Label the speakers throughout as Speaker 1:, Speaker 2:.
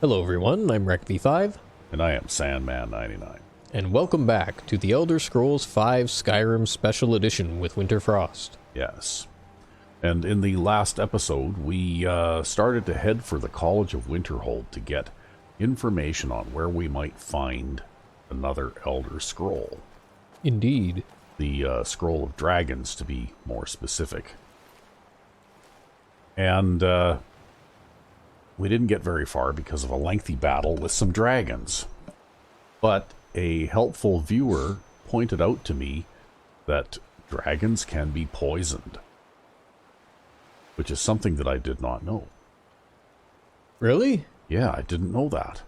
Speaker 1: Hello everyone, I'm Ep34,
Speaker 2: And I am Sandman99.
Speaker 1: and welcome back to the Elder Scrolls V Skyrim Special Edition with Winterfrost.
Speaker 2: Yes. And in the last episode, we started to head for the College of Winterhold to get information on where we might find another Elder Scroll.
Speaker 1: Indeed.
Speaker 2: The Scroll of Dragons, to be more specific. And we didn't get very far because of a lengthy battle with some dragons. But a helpful viewer pointed out to me that dragons can be poisoned, which is something that I did not know.
Speaker 1: Really?
Speaker 2: Yeah, I didn't know that.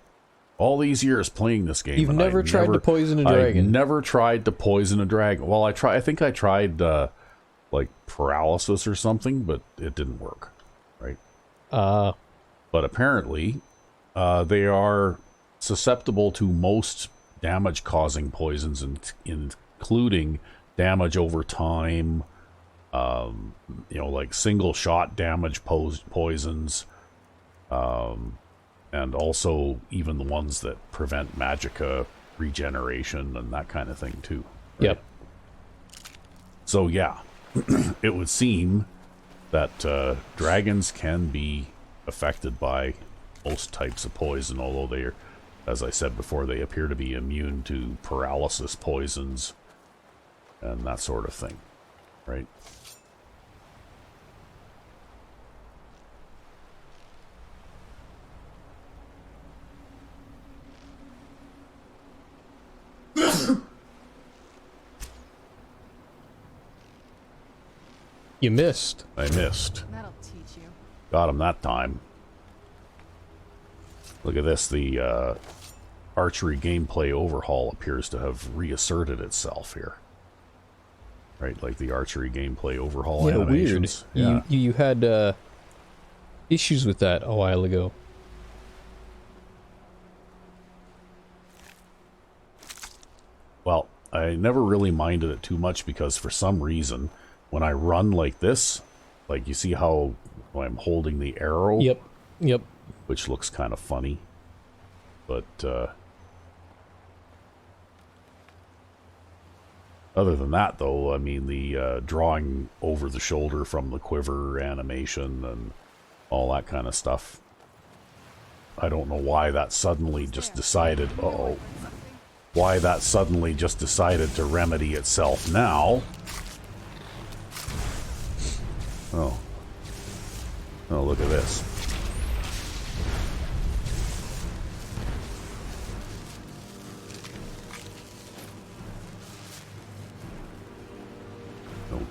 Speaker 2: All these years playing this game,
Speaker 1: You've never tried to poison a dragon?
Speaker 2: I never tried to poison a dragon. Well, I think I tried like paralysis or something, but it didn't work. Right? But apparently, they are susceptible to most damage-causing poisons, including damage over time, like single-shot damage poisons, and also even the ones that prevent magicka regeneration and that kind of thing, too. Right?
Speaker 1: Yep.
Speaker 2: So, yeah, it would seem that dragons can be affected by most types of poison, although they are, as I said before, they appear to be immune to paralysis poisons and that sort of thing, right?
Speaker 1: You missed.
Speaker 2: I missed.
Speaker 3: That'll teach you.
Speaker 2: Got him that time. Look at this, the archery gameplay overhaul appears to have reasserted itself here. Right, like the archery gameplay overhaul animations.
Speaker 1: Weird.
Speaker 2: Yeah.
Speaker 1: You had issues with that a while ago.
Speaker 2: Well, I never really minded it too much because for some reason, when I run like this, like you see how I'm holding the arrow?
Speaker 1: Yep.
Speaker 2: Which looks kind of funny. But, other than that, though, I mean, the drawing over the shoulder from the quiver animation and all that kind of stuff. I don't know why that suddenly just decided, why that suddenly just decided to remedy itself now. Oh, look at this.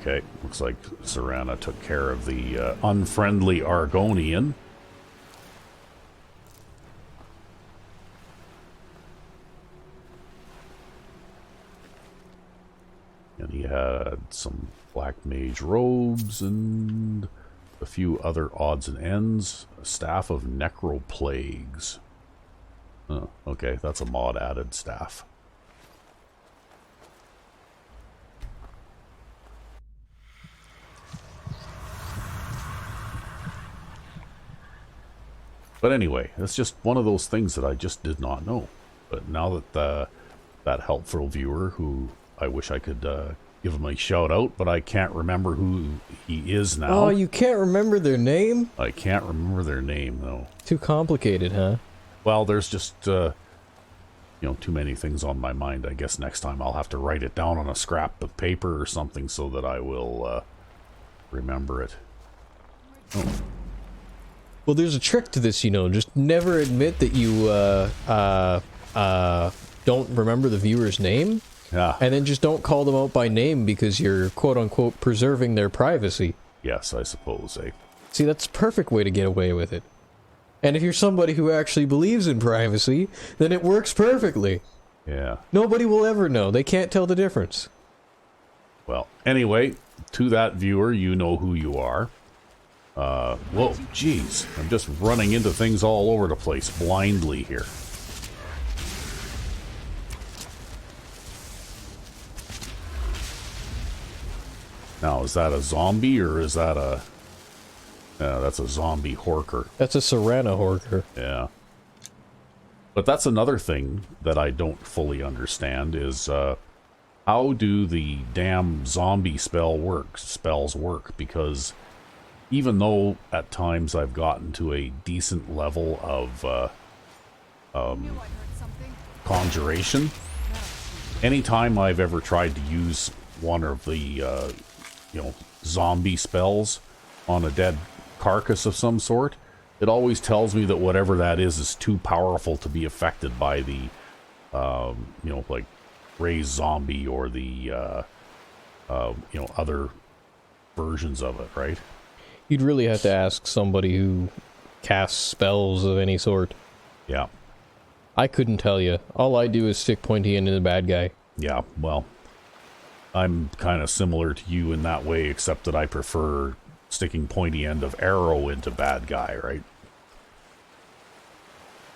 Speaker 2: Okay, looks like Serana took care of the unfriendly Argonian. And he had some black mage robes and a few other odds and ends. A staff of necro plagues. Oh, okay, that's a mod added staff. But anyway, it's just one of those things that I just did not know. But now that that helpful viewer, who I wish I could give him a shout out, but I can't remember who he is now.
Speaker 1: Oh, you can't remember their name?
Speaker 2: I can't remember their name, though.
Speaker 1: Too complicated, huh?
Speaker 2: Well, there's just, too many things on my mind. I guess next time I'll have to write it down on a scrap of paper or something so that I will remember it. Oh.
Speaker 1: Well, there's a trick to this, just never admit that you, don't remember the viewer's name.
Speaker 2: Yeah.
Speaker 1: And then just don't call them out by name because you're, quote-unquote, preserving their privacy.
Speaker 2: Yes, I suppose, eh?
Speaker 1: See, that's a perfect way to get away with it. And if you're somebody who actually believes in privacy, then it works perfectly.
Speaker 2: Yeah.
Speaker 1: Nobody will ever know. They can't tell the difference.
Speaker 2: Well, anyway, to that viewer, you know who you are. Whoa, jeez. I'm just running into things all over the place blindly here. Now, is that a zombie or is that a... that's a zombie horker.
Speaker 1: That's a Serana horker.
Speaker 2: Yeah. But that's another thing that I don't fully understand is how do the damn zombie spells work? Because even though at times I've gotten to a decent level of conjuration, anytime I've ever tried to use one of the zombie spells on a dead carcass of some sort, it always tells me that whatever that is too powerful to be affected by the like raised zombie or the other versions of it, right?
Speaker 1: You'd really have to ask somebody who casts spells of any sort.
Speaker 2: Yeah.
Speaker 1: I couldn't tell you. All I do is stick pointy into the bad guy.
Speaker 2: Yeah, well, I'm kind of similar to you in that way, except that I prefer sticking pointy end of arrow into bad guy, right?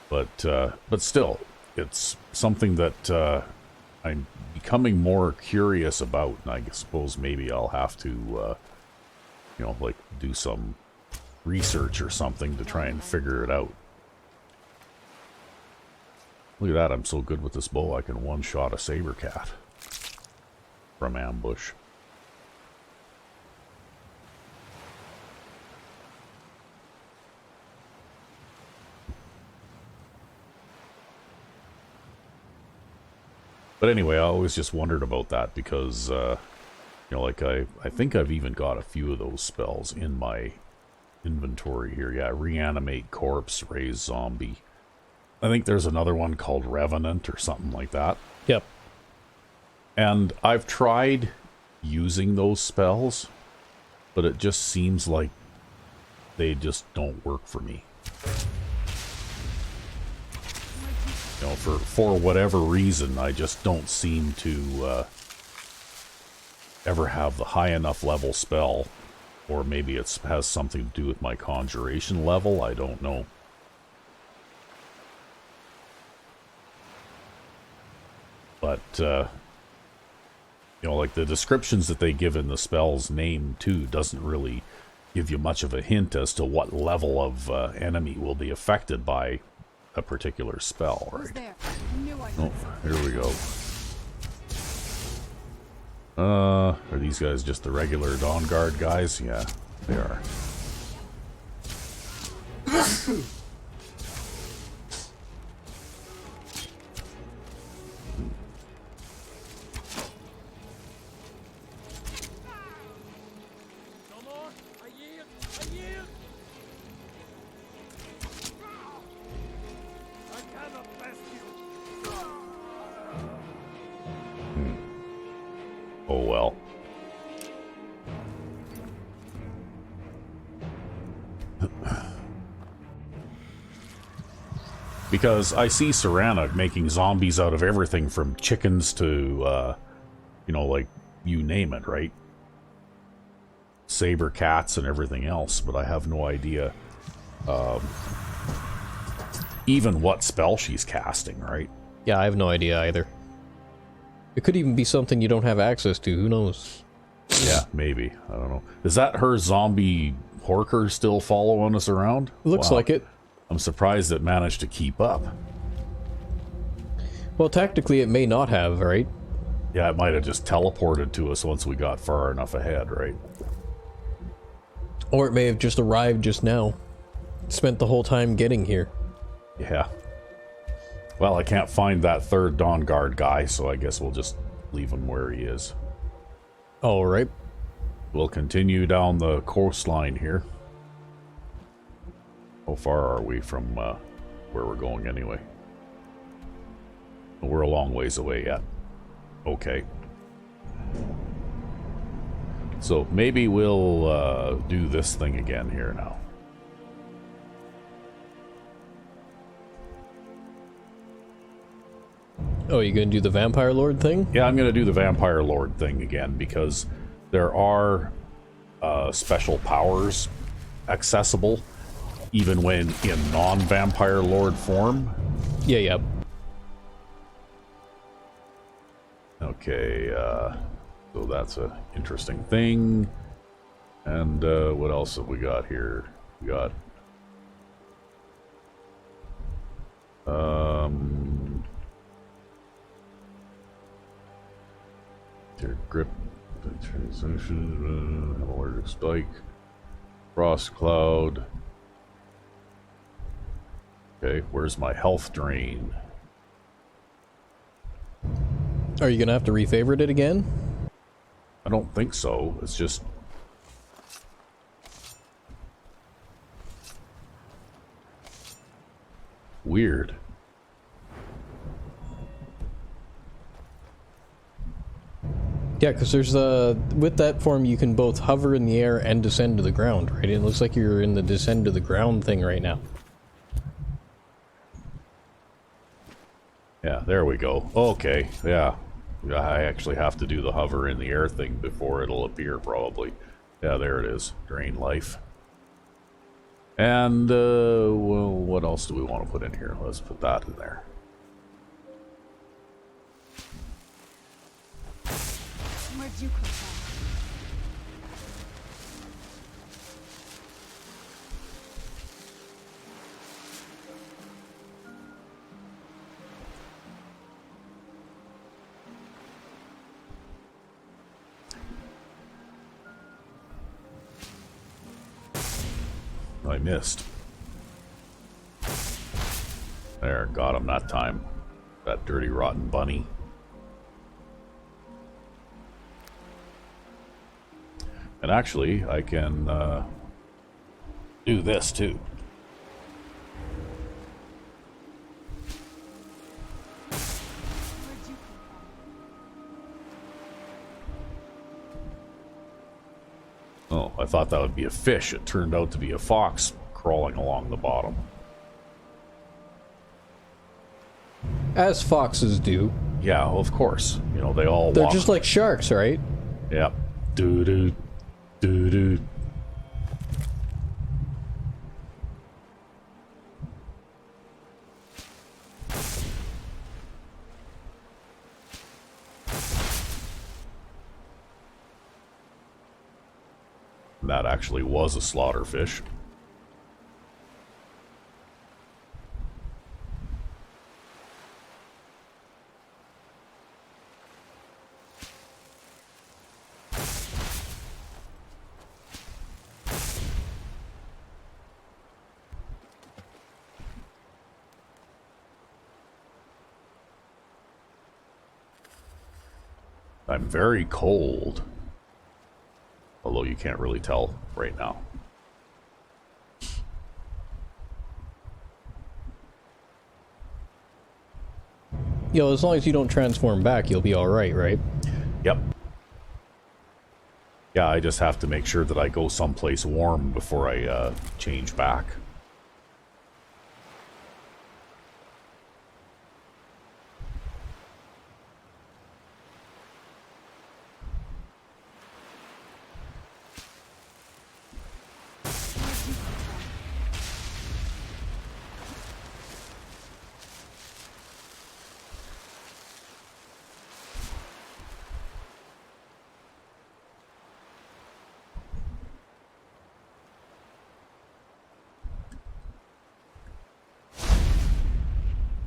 Speaker 2: But still, it's something that I'm becoming more curious about, and I suppose maybe I'll have to, like do some research or something to try and figure it out. Look at that, I'm so good with this bow I can one-shot a saber cat from ambush. But anyway, I always just wondered about that because, like I think I've even got a few of those spells in my inventory here. Yeah, reanimate corpse, raise zombie. I think there's another one called Revenant or something like that.
Speaker 1: Yep.
Speaker 2: And I've tried using those spells, but it just seems like they just don't work for me. For whatever reason, I just don't seem to ever have the high enough level spell, or maybe it has something to do with my conjuration level, I don't know. But, like the descriptions that they give in the spell's name, too, doesn't really give you much of a hint as to what level of enemy will be affected by a particular spell, right? Oh, here we go. Are these guys just the regular Dawn Guard guys? Yeah, they are. Oh well. Because I see Serana making zombies out of everything from chickens to, like, you name it, right? Saber cats and everything else, but I have no idea even what spell she's casting, right?
Speaker 1: Yeah, I have no idea either. It could even be something you don't have access to, who knows?
Speaker 2: Yeah, maybe. I don't know. Is that her zombie Horker still following us around?
Speaker 1: Looks like it.
Speaker 2: I'm surprised it managed to keep up.
Speaker 1: Well, tactically it may not have, right?
Speaker 2: Yeah, it might have just teleported to us once we got far enough ahead, right?
Speaker 1: Or it may have just arrived just now. Spent the whole time getting here.
Speaker 2: Yeah. Well, I can't find that third Dawn Guard guy, so I guess we'll just leave him where he is.
Speaker 1: Alright.
Speaker 2: We'll continue down the coastline here. How far are we from where we're going anyway? We're a long ways away yet. Okay. So maybe we'll do this thing again here now.
Speaker 1: Oh, you gonna do the Vampire Lord thing?
Speaker 2: Yeah, I'm gonna do the Vampire Lord thing again because there are special powers accessible even when in non-Vampire Lord form.
Speaker 1: Yeah, yeah.
Speaker 2: Okay, so that's an interesting thing. And what else have we got here? We got Your grip, transition, allergic spike, frost cloud. Okay, where's my health drain?
Speaker 1: Are you gonna have to refavorite it again?
Speaker 2: I don't think so. It's just weird.
Speaker 1: Yeah, because there's with that form you can both hover in the air and descend to the ground, right? It looks like you're in the descend to the ground thing right now.
Speaker 2: Yeah, there we go. Okay, yeah. I actually have to do the hover in the air thing before it'll appear, probably. Yeah, there it is. Drain life. And, well, what else do we want to put in here? Let's put that in there.
Speaker 3: Where'd you come from?
Speaker 2: I missed. There, got him that time. That dirty, rotten bunny. And actually, I can do this too.
Speaker 3: Where'd you come from?
Speaker 2: Oh, I thought that would be a fish. It turned out to be a fox crawling along the bottom.
Speaker 1: As foxes do.
Speaker 2: Yeah, of course. You know, they all
Speaker 1: They're
Speaker 2: walk.
Speaker 1: just like sharks, right?
Speaker 2: Yep. Doo-doo. Doo-doo. That actually was a slaughterfish. I'm very cold. Although you can't really tell right now.
Speaker 1: Yo, as long as you don't transform back, you'll be alright, right?
Speaker 2: Yep. Yeah, I just have to make sure that I go someplace warm before I change back.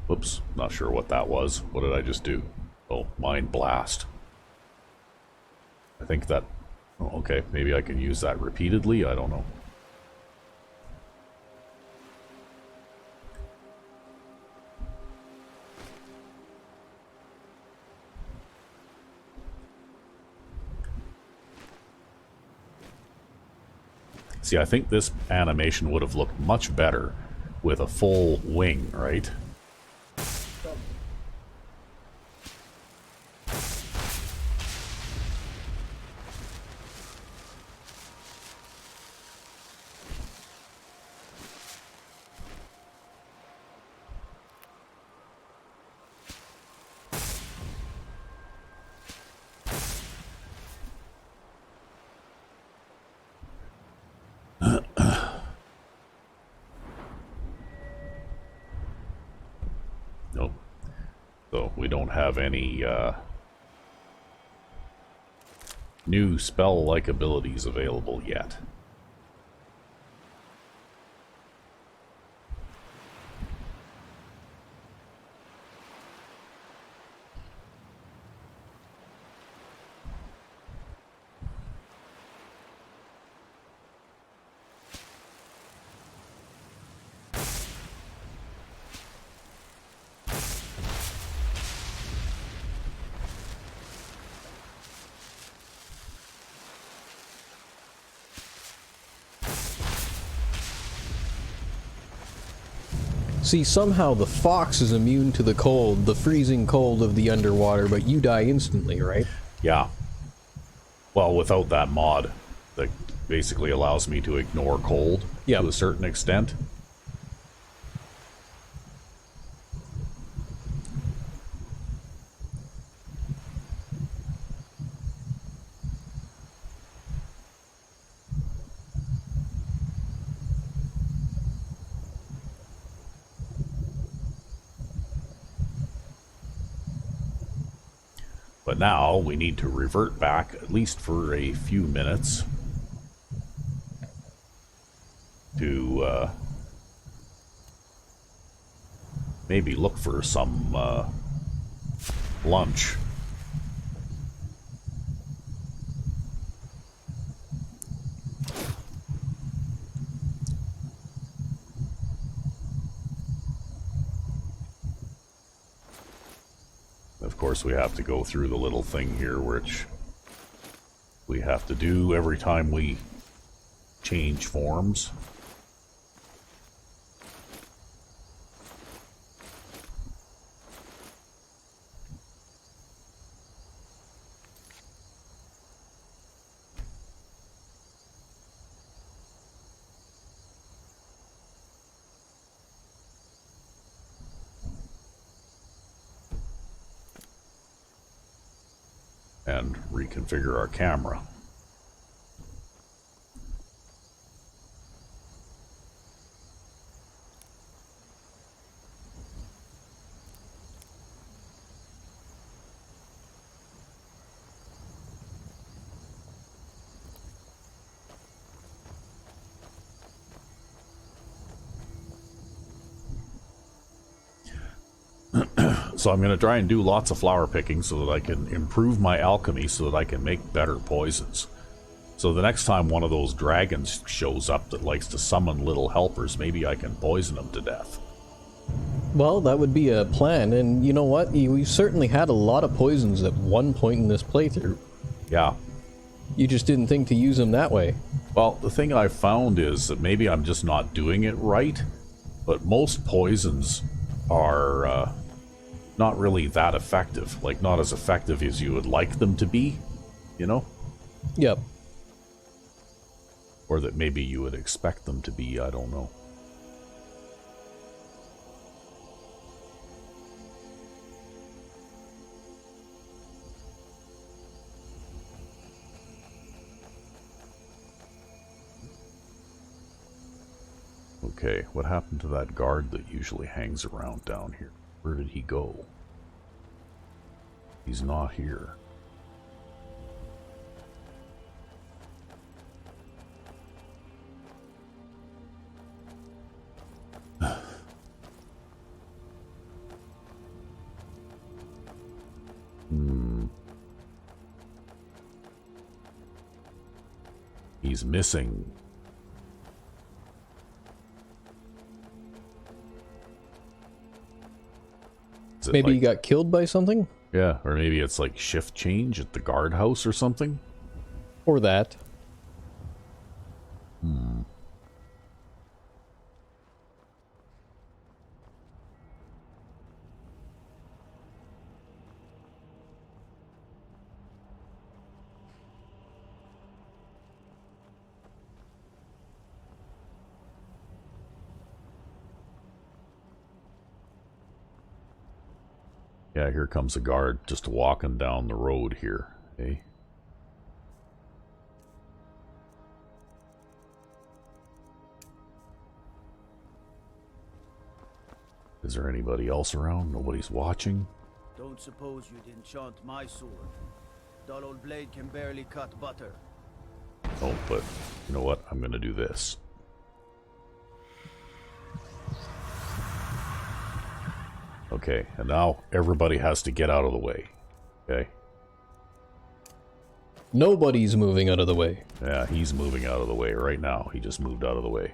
Speaker 2: Whoops, not sure what that was. What did I just do? Oh, mind blast. I think that... Oh, okay, maybe I can use that repeatedly? I don't know. See, I think this animation would have looked much better with a full wing, right? Nope. So we don't have any new spell-like abilities available yet.
Speaker 1: See, somehow the fox is immune to the cold, the freezing cold of the underwater, but you die instantly, right?
Speaker 2: Yeah. Well, without that mod that basically allows me to ignore cold
Speaker 1: Yep.
Speaker 2: to a certain extent. But now we need to revert back, at least for a few minutes, to maybe look for some lunch. Of course, we have to go through the little thing here, which we have to do every time we change forms. And reconfigure our camera. So I'm going to try and do lots of flower picking so that I can improve my alchemy so that I can make better poisons. So the next time one of those dragons shows up that likes to summon little helpers, maybe I can poison them to death.
Speaker 1: Well, that would be a plan, and you know what? We've certainly had a lot of poisons at one point in this playthrough.
Speaker 2: Yeah.
Speaker 1: You just didn't think to use them that way.
Speaker 2: Well, the thing I've found is that maybe I'm just not doing it right, but most poisons are not really that effective. Like, not as effective as you would like them to be, you know?
Speaker 1: Yep.
Speaker 2: Or that maybe you would expect them to be, I don't know. Okay, what happened to that guard that usually hangs around down here? Where did he go? He's not here. He's missing.
Speaker 1: Maybe he got killed by something?
Speaker 2: Yeah, or maybe it's like shift change at the guardhouse or something.
Speaker 1: Or that.
Speaker 2: Yeah, here comes a guard just walking down the road here, eh? Is there anybody else around? Nobody's watching?
Speaker 4: Don't suppose you'd enchant my sword. That old blade can barely cut butter.
Speaker 2: Oh, but you know what? I'm gonna do this. Okay, and now everybody has to get out of the way. Okay?
Speaker 1: Nobody's moving out of the way.
Speaker 2: Yeah, he's moving out of the way right now. He just moved out of the way.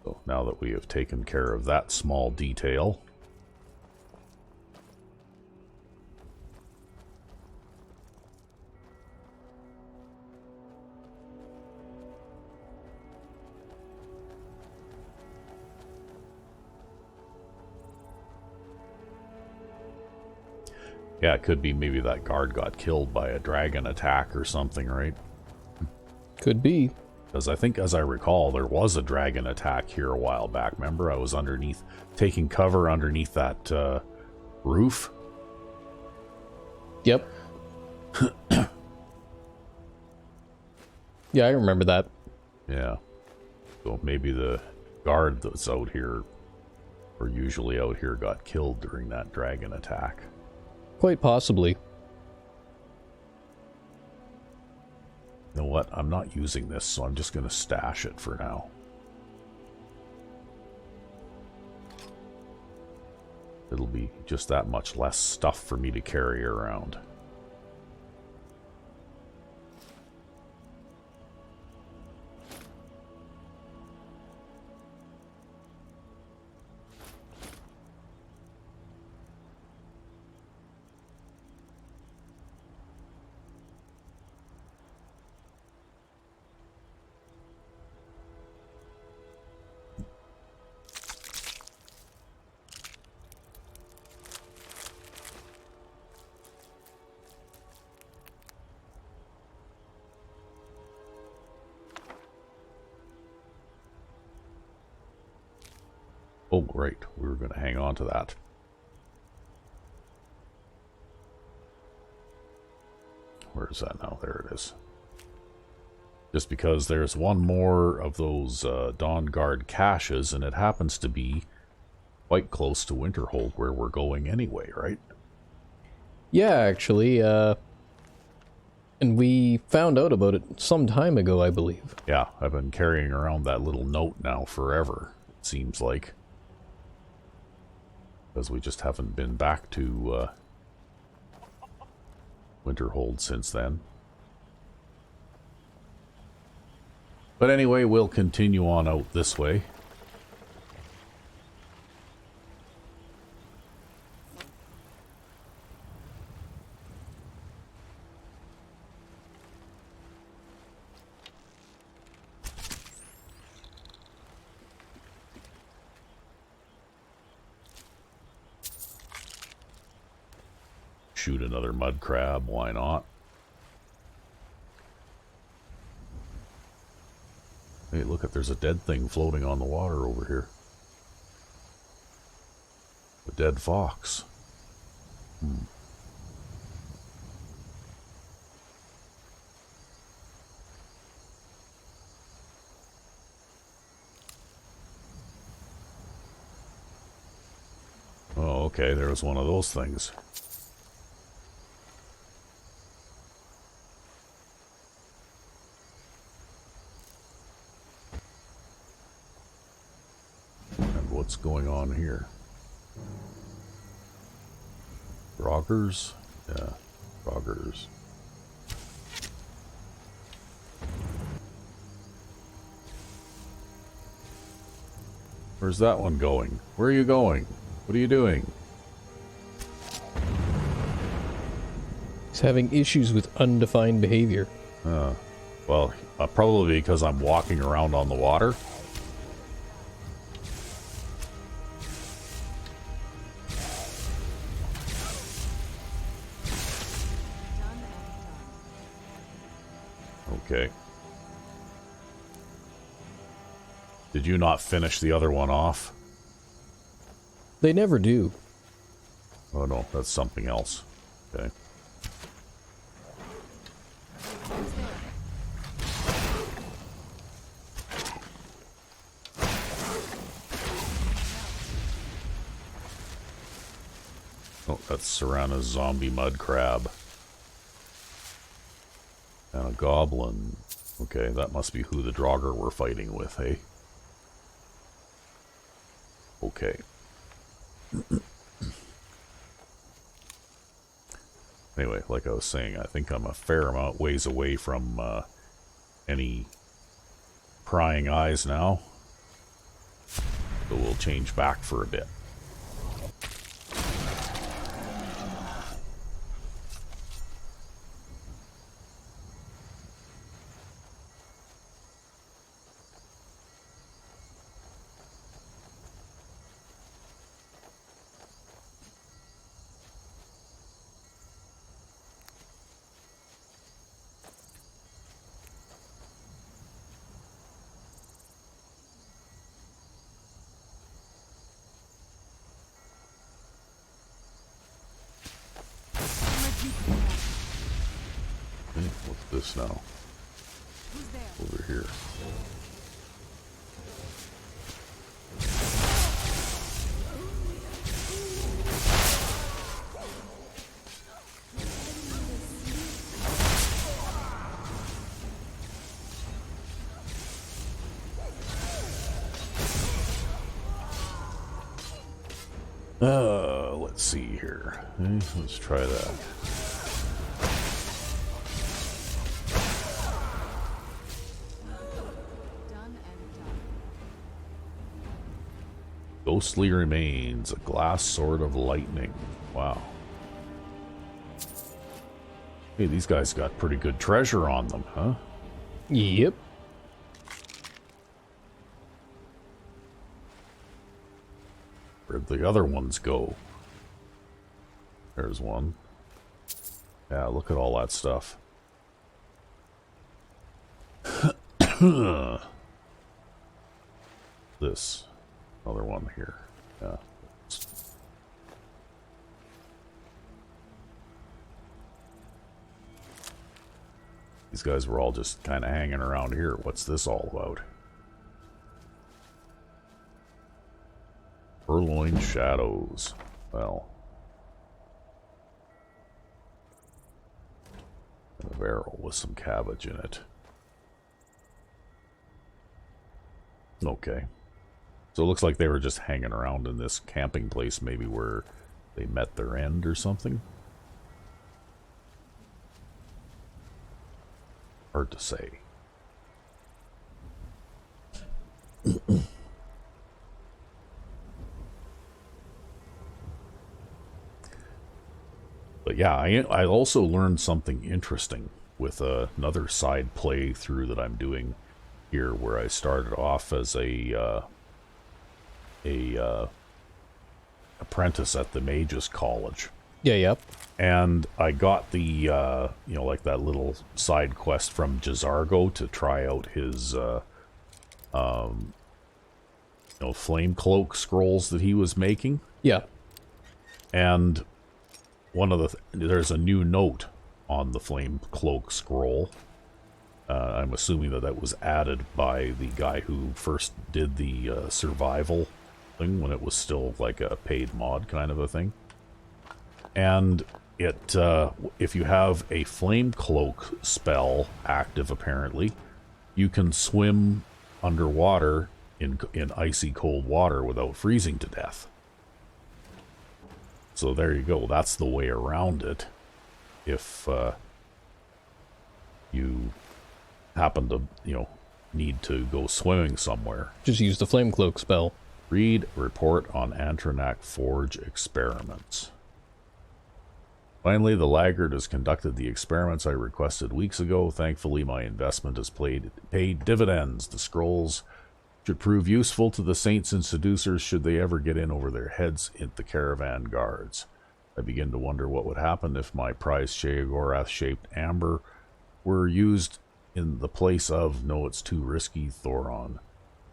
Speaker 2: So now that we have taken care of that small detail. Yeah, it could be maybe that guard got killed by a dragon attack or something, right?
Speaker 1: Could be.
Speaker 2: Because I think, as I recall, there was a dragon attack here a while back. Remember, I was underneath, taking cover underneath that roof?
Speaker 1: Yep. Yeah, I remember that.
Speaker 2: Yeah. So maybe the guard that's out here, or usually out here, got killed during that dragon attack.
Speaker 1: Quite possibly.
Speaker 2: You know what? I'm not using this, so I'm just going to stash it for now. It'll be just that much less stuff for me to carry around. Oh, right. We were going to hang on to that. Where is that now? There it is. Just because there's one more of those Dawn Guard caches, and it happens to be quite close to Winterhold, where we're going anyway, right?
Speaker 1: Yeah, actually, and we found out about it some time ago, I believe.
Speaker 2: Yeah, I've been carrying around that little note now forever, it seems like. Because we just haven't been back to Winterhold since then. But anyway, we'll continue on out this way. Shoot another mud crab, why not? Hey, look, there's a dead thing floating on the water over here. A dead fox. Oh, okay, there was one of those things. What's going on here? Roggers? Yeah, roggers. Where's that one going? Where are you going? What are you doing?
Speaker 1: He's having issues with undefined behavior.
Speaker 2: Well, probably because I'm walking around on the water. Okay. Did you not finish the other one off?
Speaker 1: They never do.
Speaker 2: Oh no, that's something else. Okay. Oh, that's Serana's zombie mud crab. And a goblin. Okay, that must be who the Draugr were fighting with, hey? Okay. Anyway, like I was saying, I think I'm a fair amount ways away from any prying eyes now. So we'll change back for a bit. Okay, what's this now?
Speaker 3: Who's there?
Speaker 2: Over here. Let's see here. Okay, let's try that.
Speaker 3: Done and done.
Speaker 2: Ghostly remains, a glass sword of lightning. Wow. Hey, these guys got pretty good treasure on them, huh?
Speaker 1: Yep.
Speaker 2: Where'd the other ones go? There's one. Yeah, look at all that stuff. This. Another one here. Yeah. These guys were all just kind of hanging around here. What's this all about? Purloined shadows. Well. A barrel with some cabbage in it. Okay. So it looks like they were just hanging around in this camping place, maybe where they met their end or something. Hard to say. But yeah, I also learned something interesting with another side playthrough that I'm doing here, where I started off as a apprentice at the Mages College.
Speaker 1: Yeah, yep.
Speaker 2: And I got the, you know, like that little side quest from Jazargo to try out his, you know, flame cloak scrolls that he was making.
Speaker 1: Yeah.
Speaker 2: And one of there's a new note on the flame cloak scroll. I'm assuming that that was added by the guy who first did the survival thing when it was still like a paid mod kind of a thing. And it, if you have a flame cloak spell active, apparently, you can swim underwater in icy cold water without freezing to death. So there you go. That's the way around it. If you happen to, you know, need to go swimming somewhere.
Speaker 1: Just use the flame cloak spell.
Speaker 2: Read report on Antronak Forge experiments. Finally, the laggard has conducted the experiments I requested weeks ago. Thankfully, my investment has paid dividends. The scrolls should prove useful to the saints and seducers should they ever get in over their heads in the caravan guards. I begin to wonder what would happen if my prized Sheogorath-shaped amber were used in the place of, no, it's too risky, Thoron.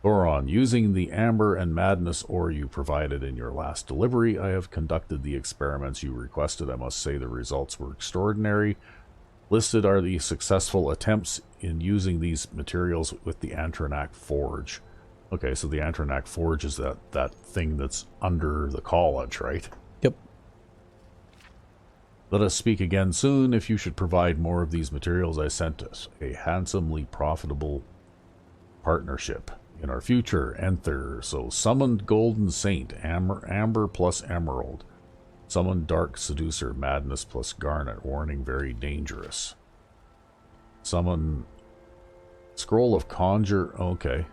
Speaker 2: Thoron, using the amber and madness ore you provided in your last delivery, I have conducted the experiments you requested. I must say the results were extraordinary. Listed are the successful attempts in using these materials with the Antronak Forge. Okay, so the Antronak Forge is that thing that's under the college, right?
Speaker 1: Yep.
Speaker 2: Let us speak again soon. If you should provide more of these materials, I sent us a handsomely profitable partnership. In our future, enter. So summoned Golden Saint, Amber plus Emerald. Summoned Dark Seducer, Madness plus Garnet. Warning, very dangerous. Summon Scroll of Conjure. Okay.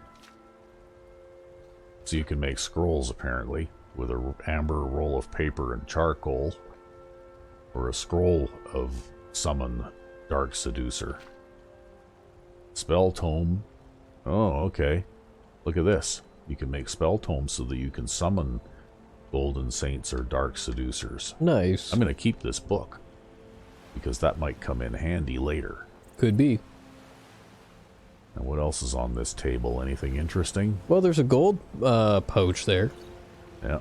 Speaker 2: So you can make scrolls, apparently, with a amber roll of paper and charcoal. Or a scroll of summon Dark Seducer. Spell tome. Oh, okay. Look at this. You can make spell tomes so that you can summon Golden Saints or Dark Seducers.
Speaker 1: Nice.
Speaker 2: I'm going to keep this book, because that might come in handy later.
Speaker 1: Could be.
Speaker 2: And what else is on this table? Anything interesting?
Speaker 1: Well, there's a gold pouch there.
Speaker 2: Yeah.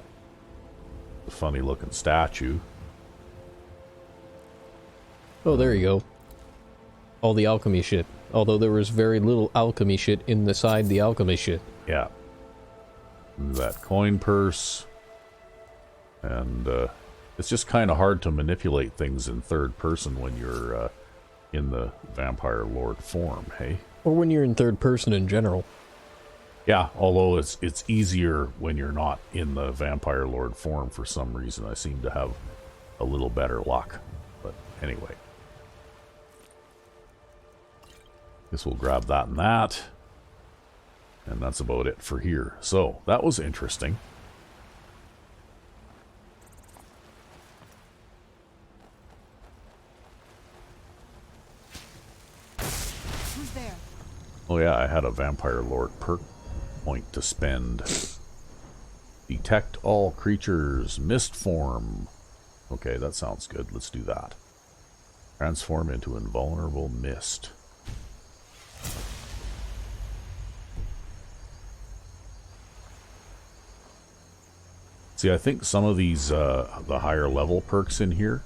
Speaker 2: A funny looking statue.
Speaker 1: Oh, there you go. All the alchemy shit. Although there was very little alchemy shit inside the alchemy shit.
Speaker 2: Yeah. That coin purse. And it's just kind of hard to manipulate things in third person when you're in the Vampire Lord form, hey?
Speaker 1: Or when you're in third person in general.
Speaker 2: Yeah, although it's easier when you're not in the Vampire Lord form for some reason. I seem to have a little better luck. But anyway. Guess we'll grab that and that. And that's about it for here. So, that was interesting.
Speaker 3: Who's there?
Speaker 2: Oh yeah, I had a Vampire Lord perk point to spend. Detect all creatures, mist form. Okay, that sounds good. Let's do that. Transform into invulnerable mist. See, I think some of these, the higher level perks in here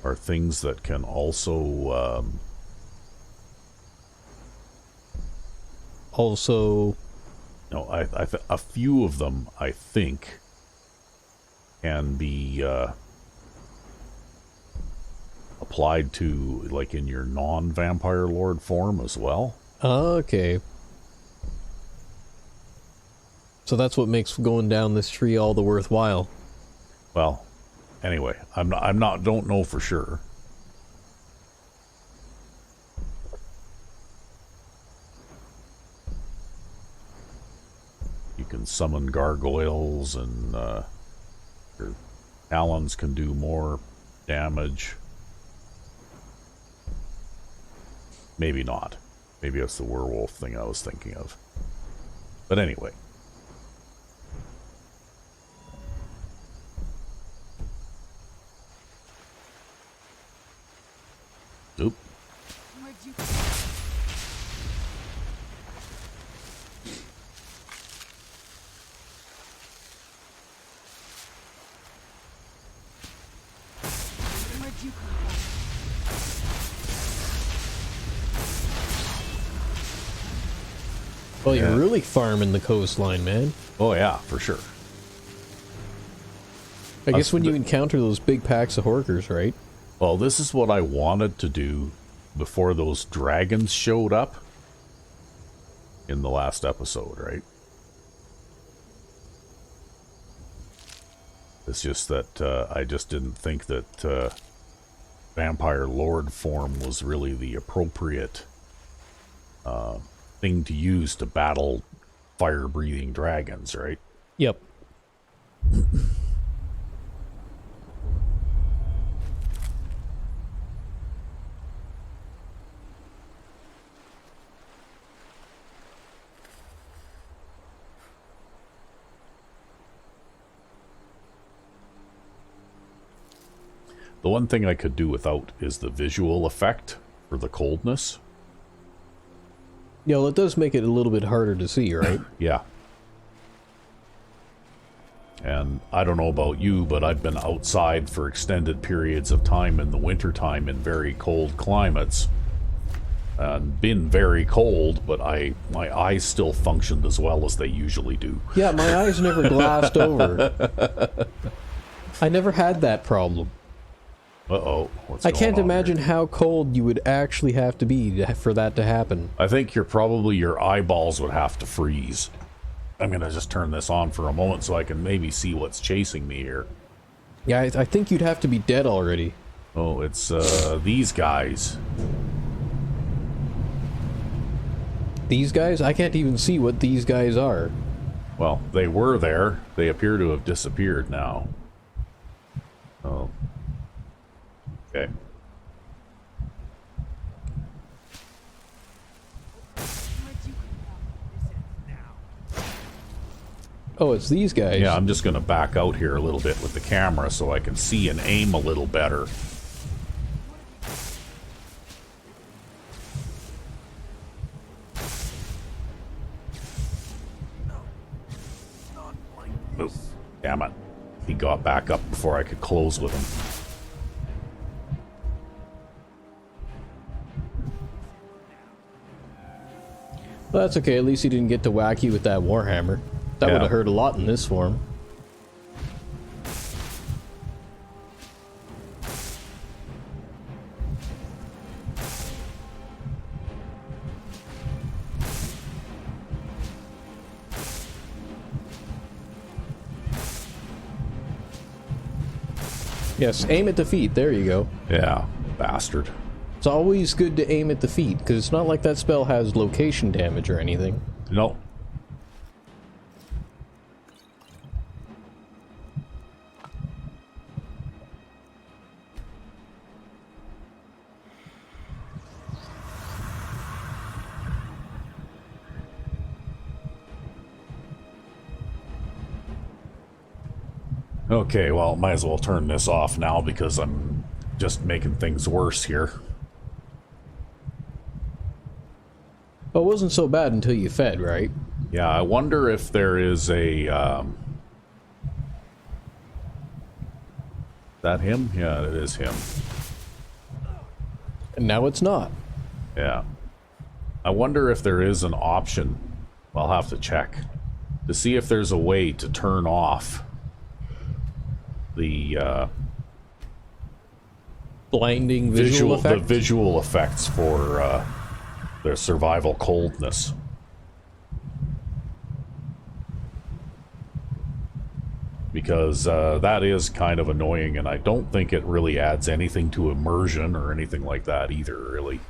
Speaker 2: are things that can also, no, a few of them, I think, can be, applied to, like, in your non-Vampire Lord form as well.
Speaker 1: Okay. So that's what makes going down this tree all the worthwhile.
Speaker 2: Well, anyway, don't know for sure. You can summon gargoyles, and your talons can do more damage. Maybe not. Maybe that's the werewolf thing I was thinking of. But anyway. Oop.
Speaker 3: Where'd you Where'd you come from?
Speaker 1: Well, you're really farming the coastline, man.
Speaker 2: Oh yeah, for sure.
Speaker 1: I guess when you encounter those big packs of horkers, right?
Speaker 2: Well, this is what I wanted to do before those dragons showed up in the last episode, right? It's just that I just didn't think that Vampire Lord form was really the appropriate thing to use to battle fire-breathing dragons, right?
Speaker 1: Yep.
Speaker 2: The one thing I could do without is the visual effect for the coldness.
Speaker 1: Yeah, well, it does make it a little bit harder to see, right?
Speaker 2: Yeah. And I don't know about you, but I've been outside for extended periods of time in the wintertime in very cold climates. And been very cold, but my eyes still functioned as well as they usually do.
Speaker 1: Yeah, my eyes never glassed over. I never had that problem.
Speaker 2: Uh-oh.
Speaker 1: I can't imagine how cold you would actually have to be for that to happen.
Speaker 2: I think your eyeballs would have to freeze. I'm going to just turn this on for a moment so I can maybe see what's chasing me here.
Speaker 1: Yeah, I think you'd have to be dead already.
Speaker 2: Oh, it's these guys.
Speaker 1: These guys? I can't even see what these guys are.
Speaker 2: Well, they were there. They appear to have disappeared now. Oh. Okay.
Speaker 3: Where'd you come from?
Speaker 1: Oh, it's these guys.
Speaker 2: Yeah, I'm just going to back out here a little bit with the camera so I can see and aim a little better. Oh, damn it. He got back up before I could close with him.
Speaker 1: Well, that's okay. At least he didn't get to whack you with that warhammer. That
Speaker 2: Yeah.
Speaker 1: would have hurt a lot in this form. Yes, aim at the feet. There you go.
Speaker 2: Yeah, bastard.
Speaker 1: It's always good to aim at the feet, because it's not like that spell has location damage or anything.
Speaker 2: No. Okay, well, might as well turn this off now because I'm just making things worse here.
Speaker 1: Well, it wasn't so bad until you fed, right?
Speaker 2: Yeah, I wonder if there is a, that him? Yeah, it is him.
Speaker 1: And now it's not.
Speaker 2: Yeah. I wonder if there is an option, I'll have to check, to see if there's a way to turn off the,
Speaker 1: Blinding visual
Speaker 2: the
Speaker 1: effect?
Speaker 2: visual effects for, their survival coldness. Because that is kind of annoying, and I don't think it really adds anything to immersion or anything like that either, really.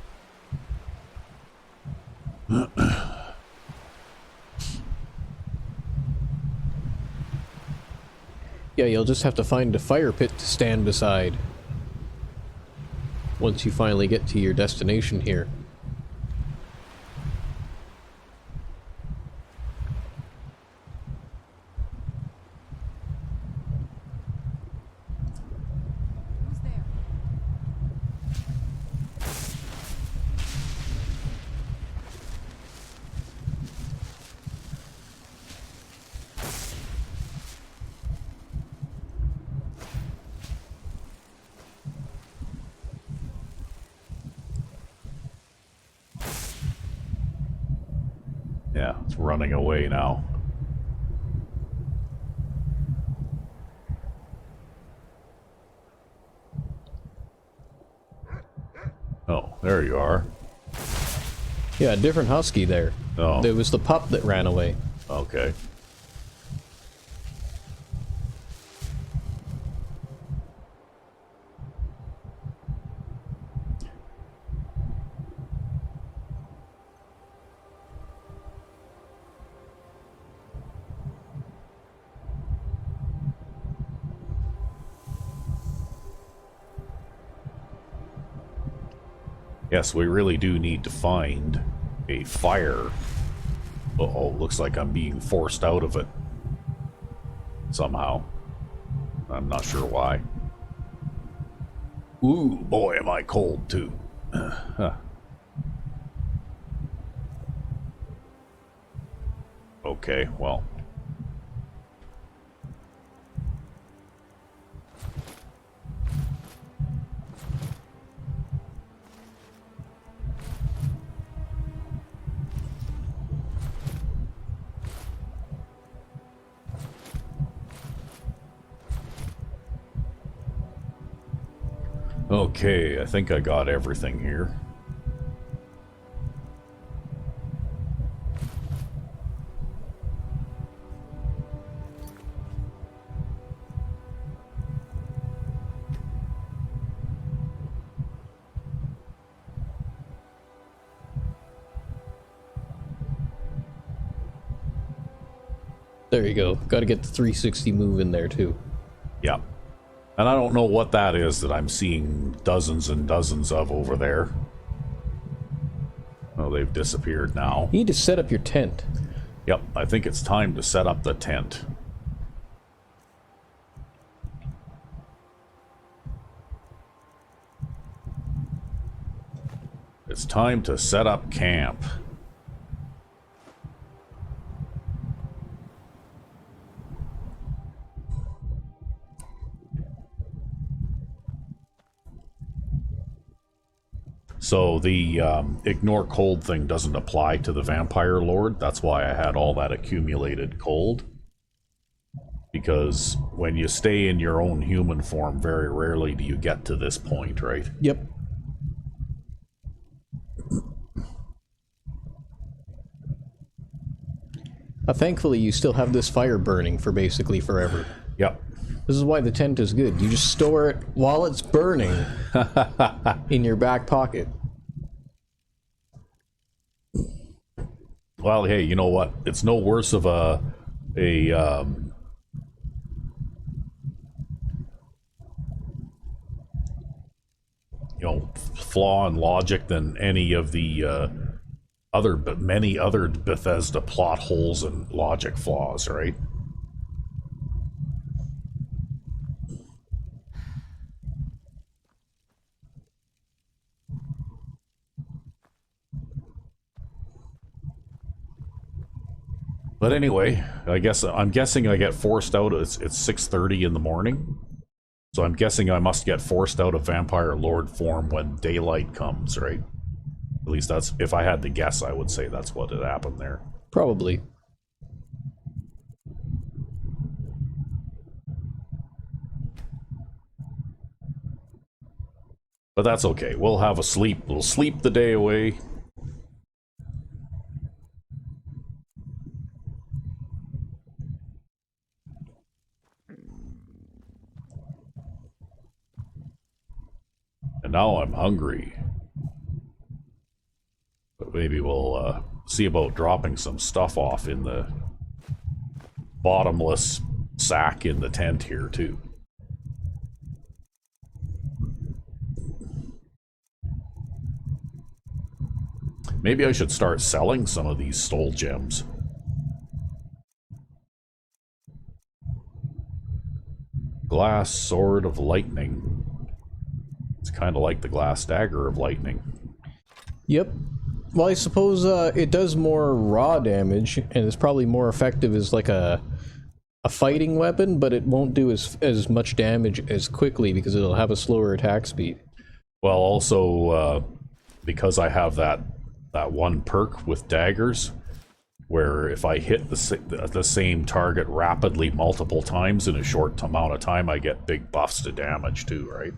Speaker 1: Yeah, you'll just have to find a fire pit to stand beside. Once you finally get to your destination here.
Speaker 3: Who's there?
Speaker 2: Yeah, it's running away now. Oh, there you are.
Speaker 1: Yeah, a different husky there.
Speaker 2: Oh.
Speaker 1: There was the pup that ran away.
Speaker 2: Okay. Yes, we really do need to find a fire. Uh-oh, looks like I'm being forced out of it. Somehow. I'm not sure why. Ooh, boy, am I cold, too. Okay, well. Okay, I think I got everything here.
Speaker 1: There you go. Got to get the 360 move in there too.
Speaker 2: Yep. And I don't know what that is that I'm seeing dozens and dozens of over there. Oh, they've disappeared now.
Speaker 1: You need to set up your tent.
Speaker 2: Yep, I think it's time to set up the tent. It's time to set up camp. So the ignore cold thing doesn't apply to the vampire lord. That's why I had all that accumulated cold. Because when you stay in your own human form, very rarely do you get to this point, right?
Speaker 1: Yep. Thankfully, you still have this fire burning for basically forever.
Speaker 2: Yep.
Speaker 1: This is why the tent is good. You just store it while it's burning in your back pocket.
Speaker 2: Well, hey, you know what? It's no worse of a flaw in logic than any of the many other Bethesda plot holes and logic flaws, right? But anyway, I'm guessing I get forced out. It's 6:30 in the morning, so I'm guessing I must get forced out of Vampire Lord form when daylight comes, right? At least that's, if I had to guess, I would say that's what had happened there.
Speaker 1: Probably.
Speaker 2: But that's okay. We'll have a sleep. We'll sleep the day away. And now I'm hungry. But maybe we'll see about dropping some stuff off in the bottomless sack in the tent here, too. Maybe I should start selling some of these stole gems. Glass sword of lightning. It's kind of like the glass dagger of lightning.
Speaker 1: Yep. Well, I suppose it does more raw damage, and it's probably more effective as like a fighting weapon, but it won't do as much damage as quickly because it'll have a slower attack speed.
Speaker 2: Well, also, because I have that one perk with daggers, where if I hit the same target rapidly multiple times in a short amount of time, I get big buffs to damage too, right?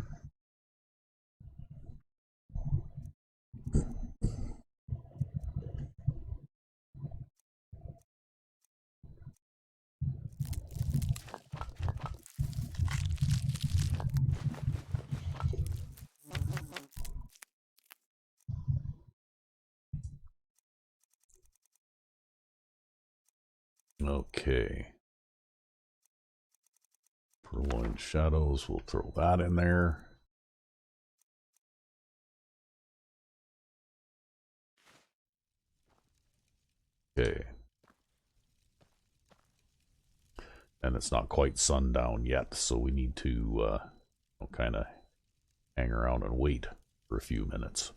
Speaker 2: Okay. Purloined Shadows, we'll throw that in there. Okay. And it's not quite sundown yet, so we need to kind of hang around and wait for a few minutes.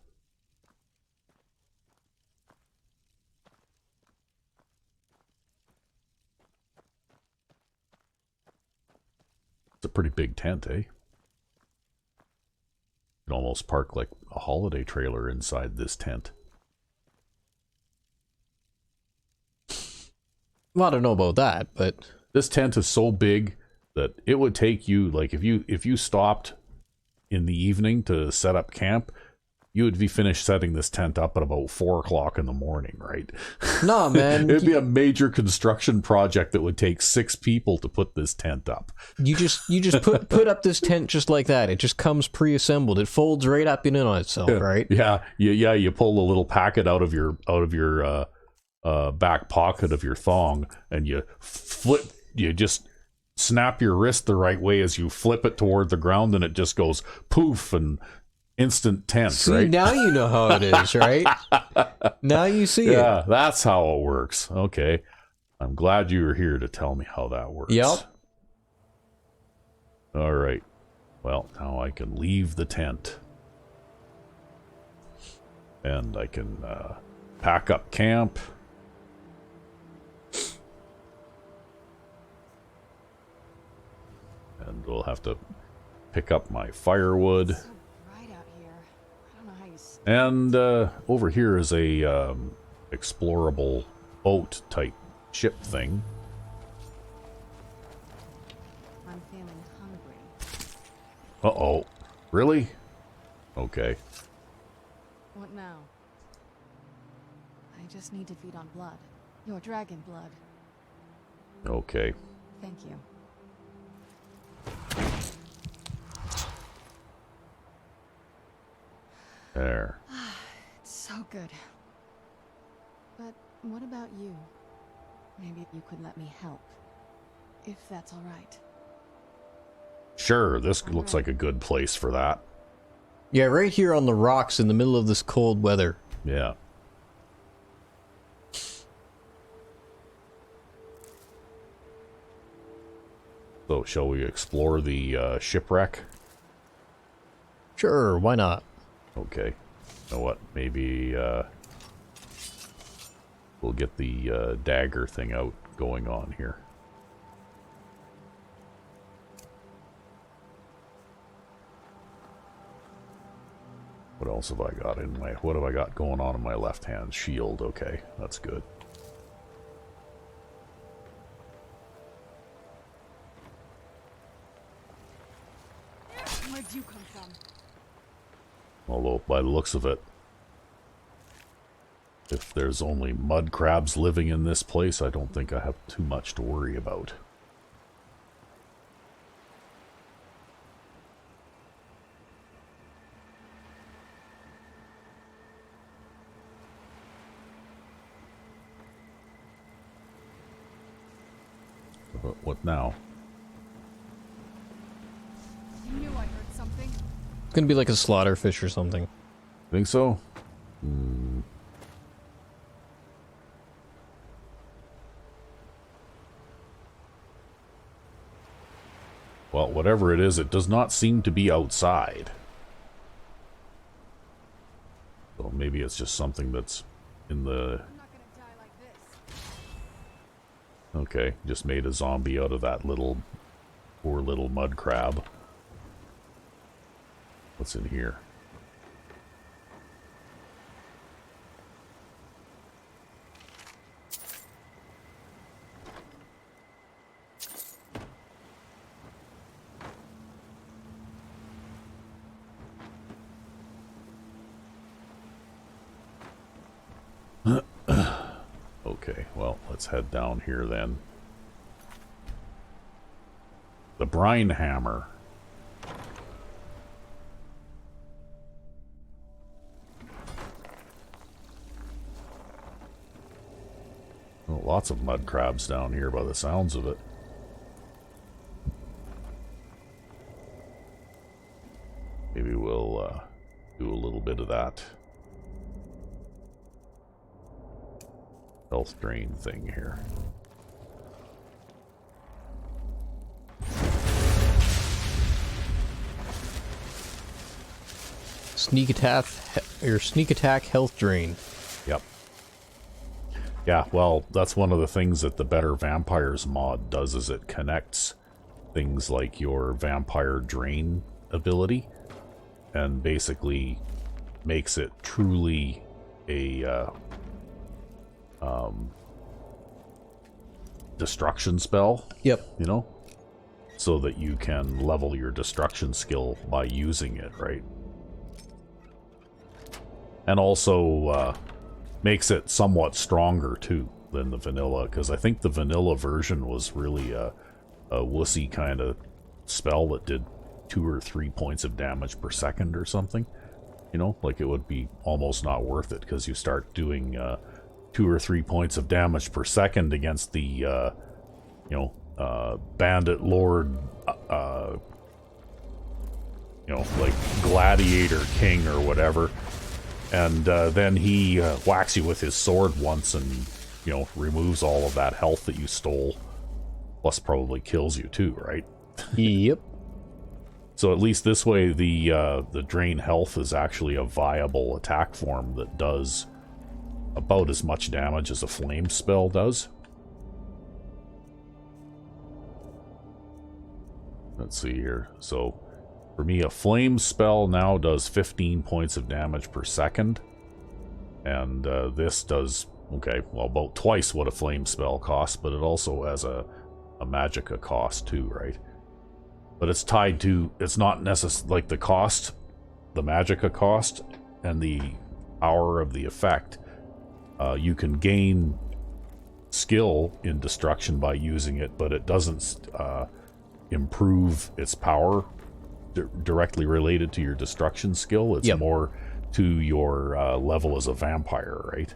Speaker 2: It's a pretty big tent, eh? You can almost park like a holiday trailer inside this tent.
Speaker 1: Well, I don't know about that, but
Speaker 2: this tent is so big that it would take you, like, if you stopped in the evening to set up camp, you would be finished setting this tent up at about 4 o'clock in the morning, right?
Speaker 1: Nah, man.
Speaker 2: It'd be a major construction project that would take 6 people to put this tent up.
Speaker 1: You just put up this tent just like that. It just comes pre-assembled. It folds right up in on itself, right?
Speaker 2: Yeah. You pull the little packet out of your back pocket of your thong, and you just snap your wrist the right way as you flip it toward the ground, and it just goes poof and instant tent.
Speaker 1: See,
Speaker 2: right?
Speaker 1: now you know how it is, right? Now you see it.
Speaker 2: Yeah, that's how it works. Okay. I'm glad you were here to tell me how that works.
Speaker 1: Yep.
Speaker 2: All right. Well, now I can leave the tent. And I can pack up camp. And we'll have to pick up my firewood.
Speaker 3: So bright out here. I don't know how you
Speaker 2: And over here is a explorable boat type ship thing.
Speaker 3: I'm feeling hungry.
Speaker 2: Uh-oh. Really? Okay.
Speaker 3: What now? I just need to feed on blood. Your dragon blood.
Speaker 2: Okay.
Speaker 3: Thank you.
Speaker 2: There.
Speaker 3: It's so good. But what about you? Maybe you could let me help. If that's all right.
Speaker 2: Sure, this looks like a good place for that.
Speaker 1: Yeah, right here on the rocks in the middle of this cold weather.
Speaker 2: Yeah. So, shall we explore the shipwreck?
Speaker 1: Sure, why not?
Speaker 2: Okay. You know what? Maybe we'll get the dagger thing out going on here. What else have I got in my... What have I got going on in my left hand? Shield. Okay, that's good.
Speaker 3: Where'd you come from?
Speaker 2: Although, by the looks of it, if there's only mud crabs living in this place, I don't think I have too much to worry about. But what now?
Speaker 3: You knew I heard something.
Speaker 1: It's gonna be like a slaughterfish or something.
Speaker 2: Think so? Well, whatever it is, it does not seem to be outside. So maybe it's just something that's in the...
Speaker 3: I'm not gonna die like this.
Speaker 2: Okay, just made a zombie out of that little... poor little mud crab. What's in here? Okay, well, let's head down here then. The brine hammer. Oh, lots of mud crabs down here by the sounds of it. Maybe we'll do a little bit of that health drain thing here.
Speaker 1: Sneak attack, or sneak attack health drain.
Speaker 2: Yep. Yeah, well, that's one of the things that the Better Vampires mod does, is it connects things like your vampire drain ability and basically makes it truly a destruction spell.
Speaker 1: Yep.
Speaker 2: You know? So that you can level your destruction skill by using it, right? And also makes it somewhat stronger too than the vanilla, because I think the vanilla version was really a wussy kind of spell that did 2 or 3 points of damage per second or something. You know, like it would be almost not worth it, because you start doing 2 2 or 3 points of damage per second against the, bandit lord, like gladiator king or whatever. And then he whacks you with his sword once and, removes all of that health that you stole. Plus probably kills you too, right?
Speaker 1: Yep.
Speaker 2: So at least this way, the drain health is actually a viable attack form that does about as much damage as a flame spell does. Let's see here. So for me, a flame spell now does 15 points of damage per second. And this does, okay, well, about twice what a flame spell costs, but it also has a magicka cost too, right? But it's tied to, it's not necessarily like the cost, the magicka cost, and the power of the effect. You can gain skill in destruction by using it, but it doesn't improve its power directly related to your destruction skill. It's more to your level as a vampire, right?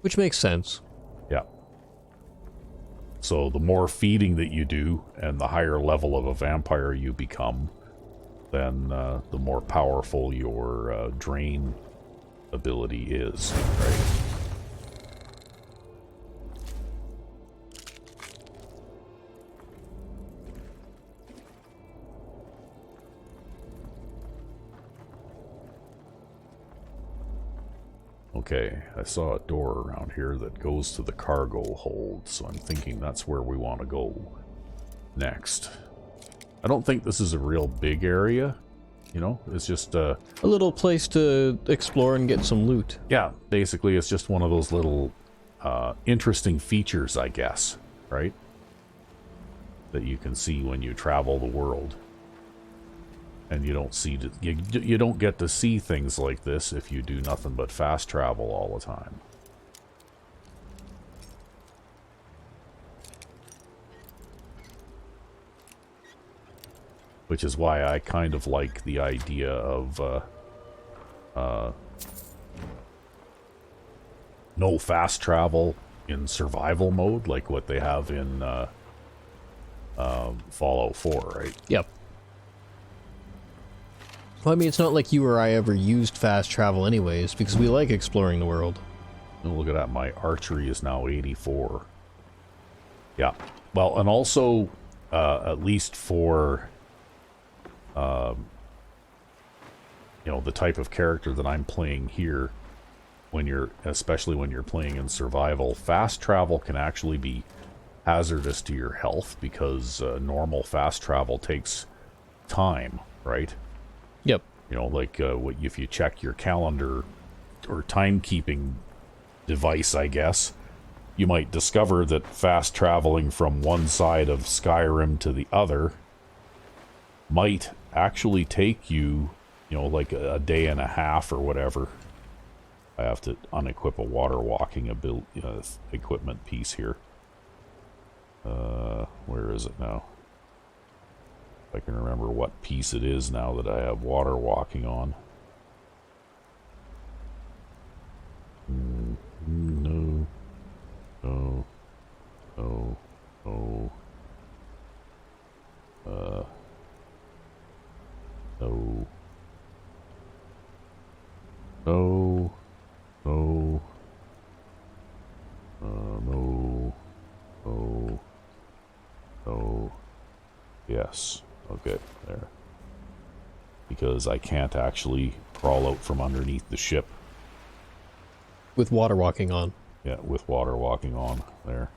Speaker 1: Which makes sense.
Speaker 2: Yeah. So the more feeding that you do and the higher level of a vampire you become, then the more powerful your drain ability is, right? Okay, I saw a door around here that goes to the cargo hold, so I'm thinking that's where we want to go next. I don't think this is a real big area, it's just a
Speaker 1: little place to explore and get some loot.
Speaker 2: Yeah, basically it's just one of those little interesting features, I guess, right? That you can see when you travel the world. And you don't see you don't get to see things like this if you do nothing but fast travel all the time. Which is why I kind of like the idea of no fast travel in survival mode, like what they have in Fallout 4, right?
Speaker 1: Yep. Well, I mean, it's not like you or I ever used fast travel anyways, because we like exploring the world.
Speaker 2: Oh, look at that, my archery is now 84. Yeah. Well, and also, at least for, the type of character that I'm playing here, especially when you're playing in survival, fast travel can actually be hazardous to your health, because normal fast travel takes time, right?
Speaker 1: Yep.
Speaker 2: If you check your calendar or timekeeping device, I guess, you might discover that fast traveling from one side of Skyrim to the other might actually take you, like a day and a half or whatever. I have to unequip a water walking equipment piece here. Where is it now? I can remember what piece it is now that I have water walking on. No. No. No. No. No. No. No. No. No. No. No. Yes. Okay, there. Because I can't actually crawl out from underneath the ship.
Speaker 1: With water walking on.
Speaker 2: Yeah, with water walking on. There.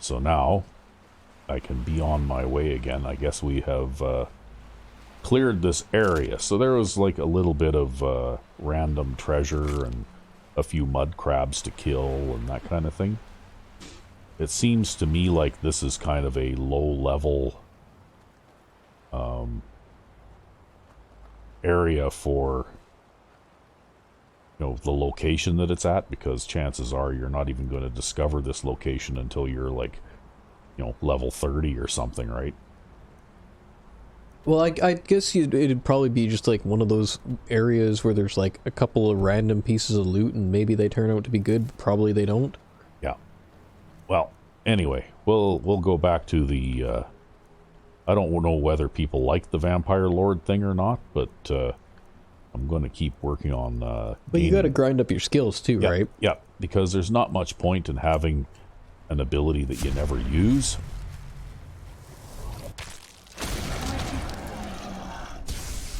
Speaker 2: So now, I can be on my way again. I guess we have cleared this area. So there was like a little bit of random treasure and a few mud crabs to kill and that kind of thing. It seems to me like this is kind of a low-level area for, the location that it's at, because chances are you're not even going to discover this location until you're like, level 30 or something, right?
Speaker 1: Well, I guess it'd probably be just like one of those areas where there's like a couple of random pieces of loot and maybe they turn out to be good, but probably they don't.
Speaker 2: Yeah. Well, anyway, we'll go back to the, I don't know whether people like the Vampire Lord thing or not, but I'm going to keep working on
Speaker 1: But you gotta grind up your skills too,
Speaker 2: yeah,
Speaker 1: right?
Speaker 2: Yeah, because there's not much point in having an ability that you never use.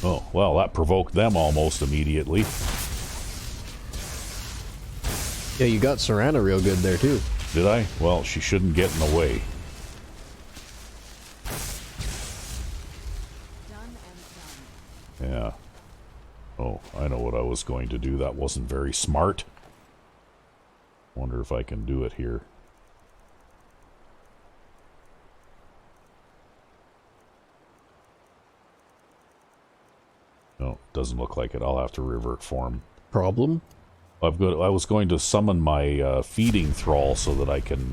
Speaker 2: Oh, well, that provoked them almost immediately.
Speaker 1: Yeah, you got Serana real good there too.
Speaker 2: Did I? Well, she shouldn't get in the way.
Speaker 3: Done and done.
Speaker 2: Yeah. Oh, I know what I was going to do. That wasn't very smart. Wonder if I can do it here. No, doesn't look like it. I'll have to revert form.
Speaker 1: Problem?
Speaker 2: I was going to summon my feeding thrall so that I can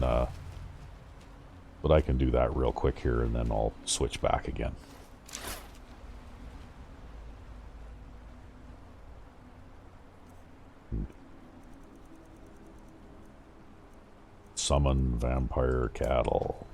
Speaker 2: do that real quick here, and then I'll switch back again. Summon vampire cattle.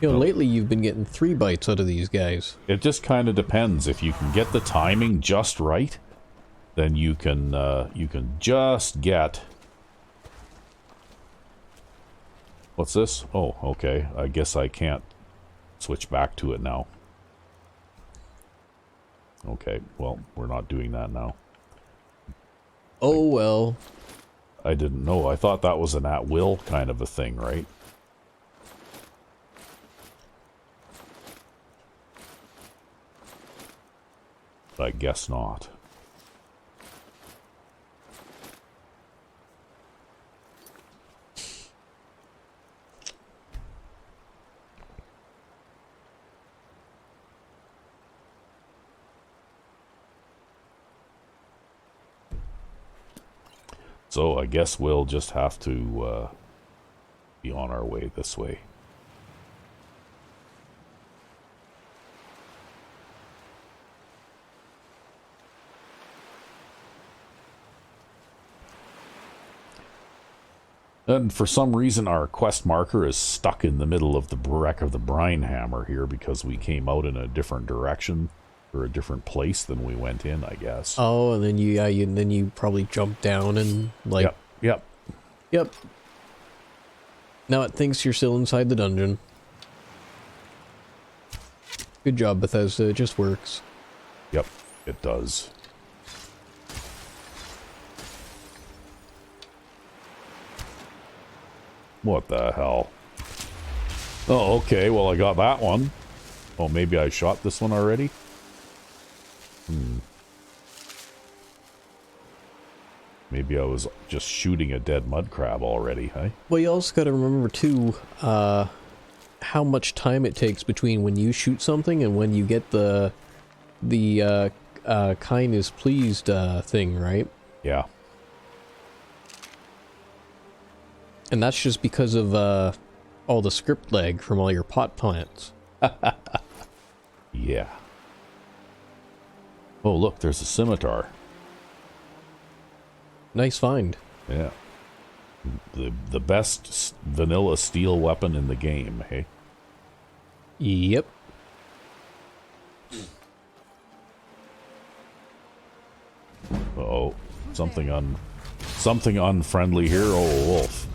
Speaker 1: You know, lately you've been getting 3 bites out of these guys.
Speaker 2: It just kind of depends. If you can get the timing just right, then you can just get... What's this? Oh, okay. I guess I can't switch back to it now. Okay, well, we're not doing that now.
Speaker 1: Oh well.
Speaker 2: I didn't know. I thought that was an at-will kind of a thing, right? I guess not. So I guess we'll just have to be on our way this way. And for some reason our quest marker is stuck in the middle of the wreck of the brine hammer here because we came out in a different direction or a different place than we went in, I guess.
Speaker 1: Oh, and then you probably jump down and like Yep. Now it thinks you're still inside the dungeon. Good job, Bethesda. It just works.
Speaker 2: Yep, it does. What the hell? Oh, okay. Well, I got that one. Oh, maybe I shot this one already? Maybe I was just shooting a dead mud crab already, hey?
Speaker 1: Well, you also gotta remember, too, how much time it takes between when you shoot something and when you get the kind is pleased, thing, right?
Speaker 2: Yeah.
Speaker 1: And that's just because of, all the script lag from all your pot plants.
Speaker 2: Yeah. Oh, look, there's a scimitar.
Speaker 1: Nice find.
Speaker 2: Yeah. The best vanilla steel weapon in the game, hey?
Speaker 1: Yep.
Speaker 2: Uh-oh. Something unfriendly here. Oh, a wolf.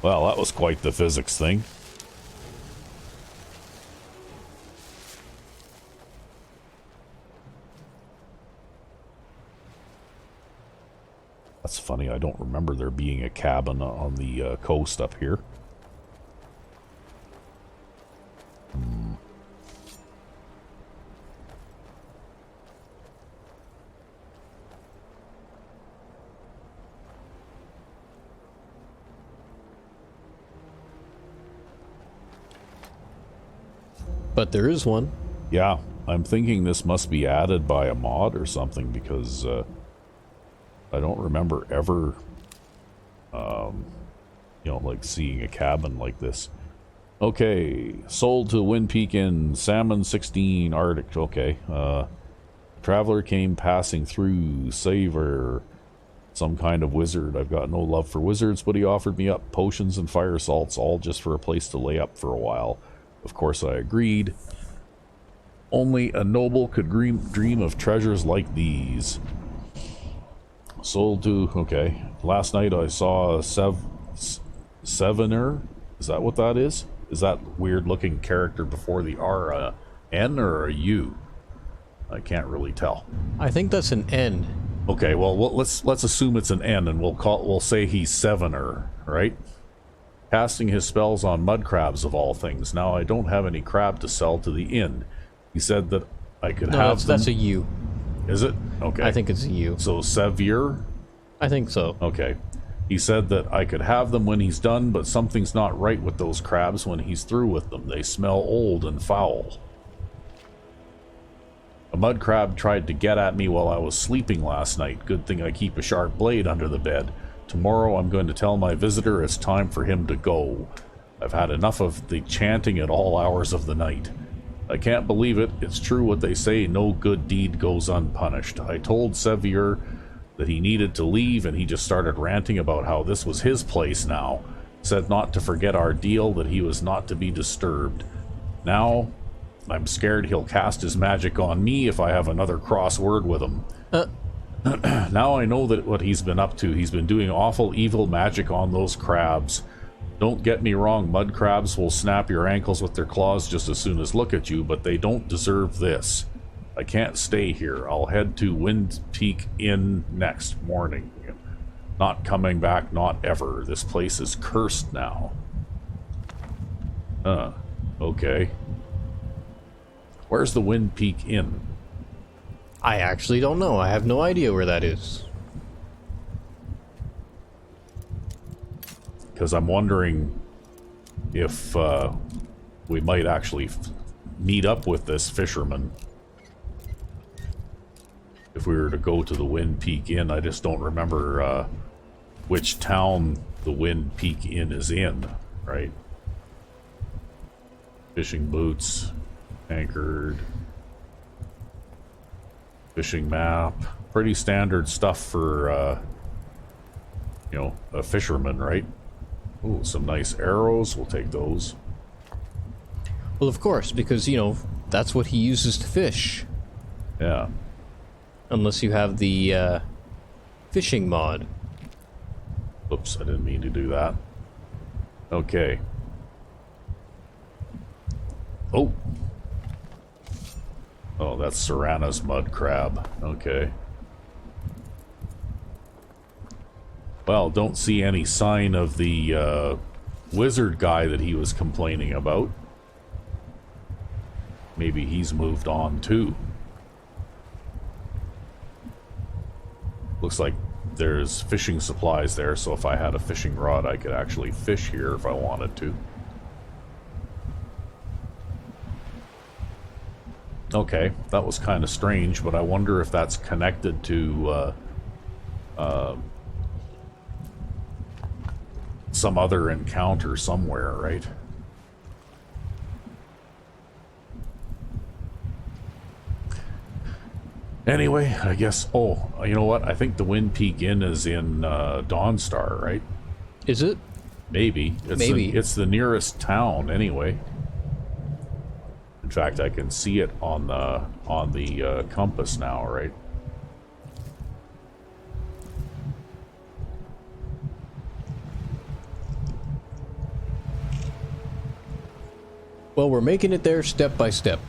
Speaker 2: Well, that was quite the physics thing. That's funny. I don't remember there being a cabin on the coast up here.
Speaker 1: but there is one.
Speaker 2: Yeah, I'm thinking this must be added by a mod or something because I don't remember ever, you know, like seeing a cabin like this. Okay, sold to Wind Peak Inn, Salmon 16, Arctic. Okay, traveler came passing through, Savor, some kind of wizard. I've got no love for wizards, but he offered me up potions and fire salts, all just for a place to lay up for a while. Of course I agreed. Only a noble could dream of treasures like these. Sold to, okay. Last night I saw a Sevener. Is that what that is? Is that weird looking character before the R a N or a U? I can't really tell.
Speaker 1: I think that's an N.
Speaker 2: Okay, well let's assume it's an N, and we'll say he's Sevener, right? Casting his spells on mud crabs of all things. Now I don't have any crab to sell to the inn. He said that I could have them.
Speaker 1: That's a U.
Speaker 2: Is it? Okay.
Speaker 1: I think it's a U.
Speaker 2: So Sevier?
Speaker 1: I think so.
Speaker 2: Okay. He said that I could have them when he's done, but something's not right with those crabs when he's through with them. They smell old and foul. A mud crab tried to get at me while I was sleeping last night. Good thing I keep a sharp blade under the bed. Tomorrow I'm going to tell my visitor it's time for him to go. I've had enough of the chanting at all hours of the night. I can't believe it. It's true what they say, no good deed goes unpunished. I told Sevier that he needed to leave, and he just started ranting about how this was his place now. Said not to forget our deal, that he was not to be disturbed. Now, I'm scared he'll cast his magic on me if I have another cross word with him. Now I know that what he's been up to. He's been doing awful evil magic on those crabs. Don't get me wrong, mud crabs will snap your ankles with their claws just as soon as look at you, but they don't deserve this. I can't stay here. I'll head to Wind Peak Inn next morning. Not coming back, not ever. This place is cursed now. Okay. Where's the Wind Peak Inn?
Speaker 1: I actually don't know. I have no idea where that is.
Speaker 2: Because I'm wondering if we might actually meet up with this fisherman. If we were to go to the Wind Peak Inn, I just don't remember which town the Wind Peak Inn is in, right? Fishing boots, anchored, fishing map, pretty standard stuff for, you know, a fisherman, right? Ooh, some nice arrows, we'll take those.
Speaker 1: Well, of course, because, you know, that's what he uses to fish.
Speaker 2: Yeah.
Speaker 1: Unless you have the fishing mod.
Speaker 2: Oops, I didn't mean to do that. Okay. Oh. Oh, that's Serrana's mud crab. Okay. Well, don't see any sign of the wizard guy that he was complaining about. Maybe he's moved on too. Looks like there's fishing supplies there, so if I had a fishing rod, I could actually fish here if I wanted to. Okay, that was kind of strange, but I wonder if that's connected to some other encounter somewhere, right? Anyway, I guess... Oh, you know what? I think the Wind Peak Inn is in Dawnstar, right?
Speaker 1: Is it?
Speaker 2: Maybe.
Speaker 1: Maybe.
Speaker 2: It's the nearest town, anyway. In fact, I can see it on the compass now, right?
Speaker 1: Well, we're making it there step by step.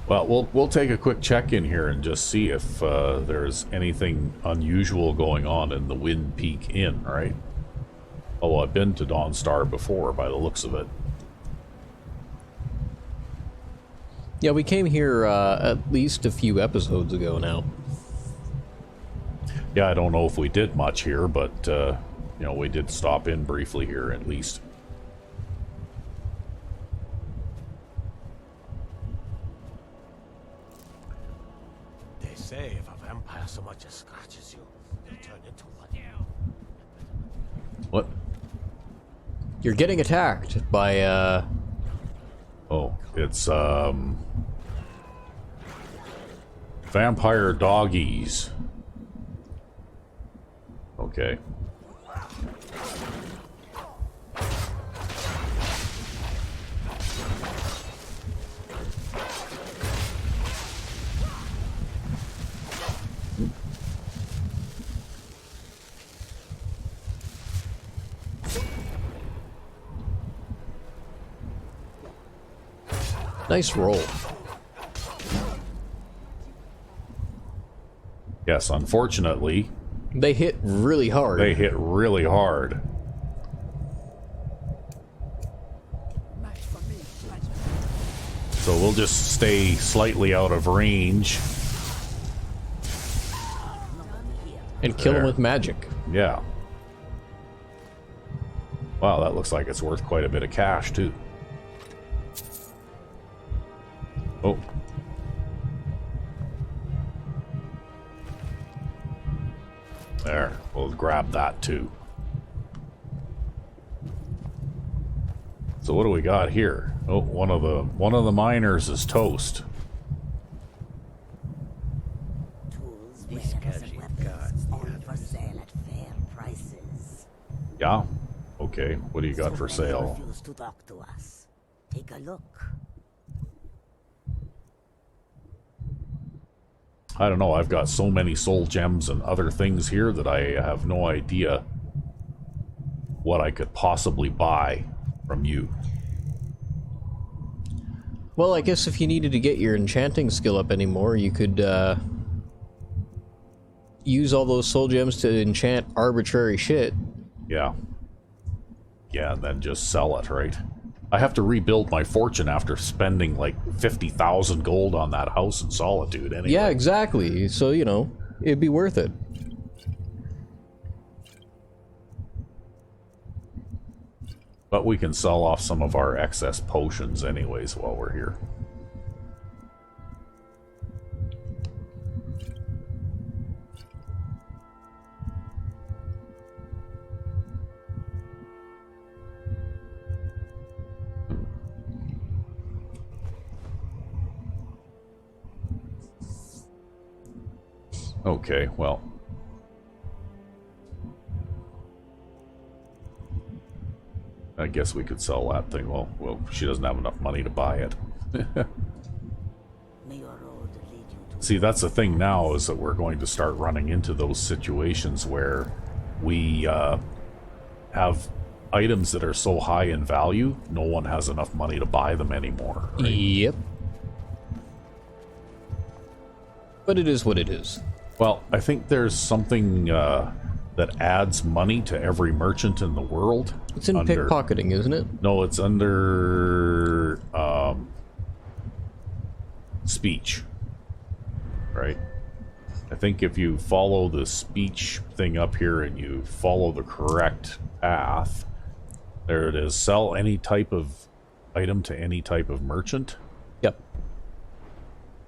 Speaker 2: Well, we'll take a quick check-in here and just see if there's anything unusual going on in the Wind Peak Inn, right? Oh, I've been to Dawnstar before by the looks of it.
Speaker 1: Yeah, we came here at least a few episodes ago now.
Speaker 2: Yeah, I don't know if we did much here, but, you know, we did stop in briefly here at least.
Speaker 5: They say if a vampire so much as scratches you, you turn into one.
Speaker 2: What?
Speaker 1: You're getting attacked by,
Speaker 2: Oh, it's, vampire doggies. Okay.
Speaker 1: nice roll.
Speaker 2: Yes, unfortunately,
Speaker 1: They hit really hard.
Speaker 2: they hit really hard. So we'll just stay slightly out of range.
Speaker 1: and kill
Speaker 2: There.
Speaker 1: them with magic.
Speaker 2: Yeah. Wow, that looks like it's worth quite a bit of cash, too. Oh. There, we'll grab that, too. So what do we got here? Oh, one of the miners is toast.
Speaker 6: Tools, weapons, and weapons, all for sale at fair prices.
Speaker 2: Yeah? Okay, what do you got for
Speaker 6: So many
Speaker 2: sale?
Speaker 6: refuse to talk to us. Take a look.
Speaker 2: I don't know, I've got so many soul gems and other things here that I have no idea what I could possibly buy from you.
Speaker 1: Well, I guess if you needed to get your enchanting skill up anymore, you could use all those soul gems to enchant arbitrary shit.
Speaker 2: Yeah. Yeah, and then just sell it, right? I have to rebuild my fortune after spending like 50,000 gold on that house in Solitude anyway.
Speaker 1: Yeah, exactly. So, you know, it'd be worth it.
Speaker 2: But we can sell off some of our excess potions anyways while we're here. Okay, well. I guess we could sell that thing. Well, she doesn't have enough money to buy it.
Speaker 6: May your road lead you to
Speaker 2: See, that's the thing now, is that we're going to start running into those situations where we have items that are so high in value, no one has enough money to buy them anymore. Right?
Speaker 1: Yep. But it is what it is.
Speaker 2: Well, I think there's something that adds money to every merchant in the world.
Speaker 1: It's in pickpocketing, isn't it?
Speaker 2: No, it's under speech, right? I think if you follow the speech thing up here and you follow the correct path, there it is. Sell any type of item to any type of merchant.
Speaker 1: Yep.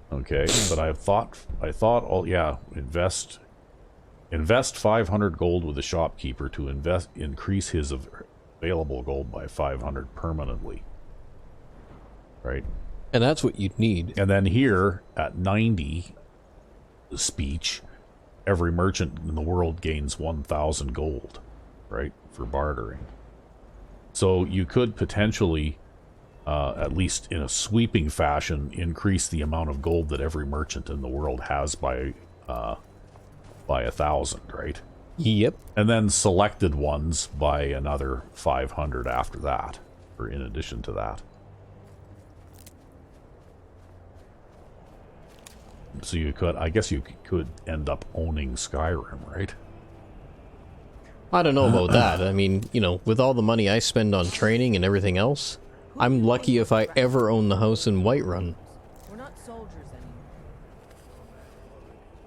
Speaker 2: Okay, but I thought, oh yeah, invest 500 gold with the shopkeeper to increase his available gold by 500 permanently. Right?
Speaker 1: And that's what you'd need.
Speaker 2: And then here at 90 speech, every merchant in the world gains 1,000 gold, right, for bartering. So you could potentially, at least in a sweeping fashion, increase the amount of gold that every merchant in the world has by 1,000, right?
Speaker 1: Yep.
Speaker 2: And then selected ones by another 500 after that, or in addition to that. So you could, I guess you could end up owning Skyrim, right?
Speaker 1: I don't know about that. I mean, you know, with all the money I spend on training and everything else, I'm lucky if I ever own the house in Whiterun.
Speaker 3: We're not soldiers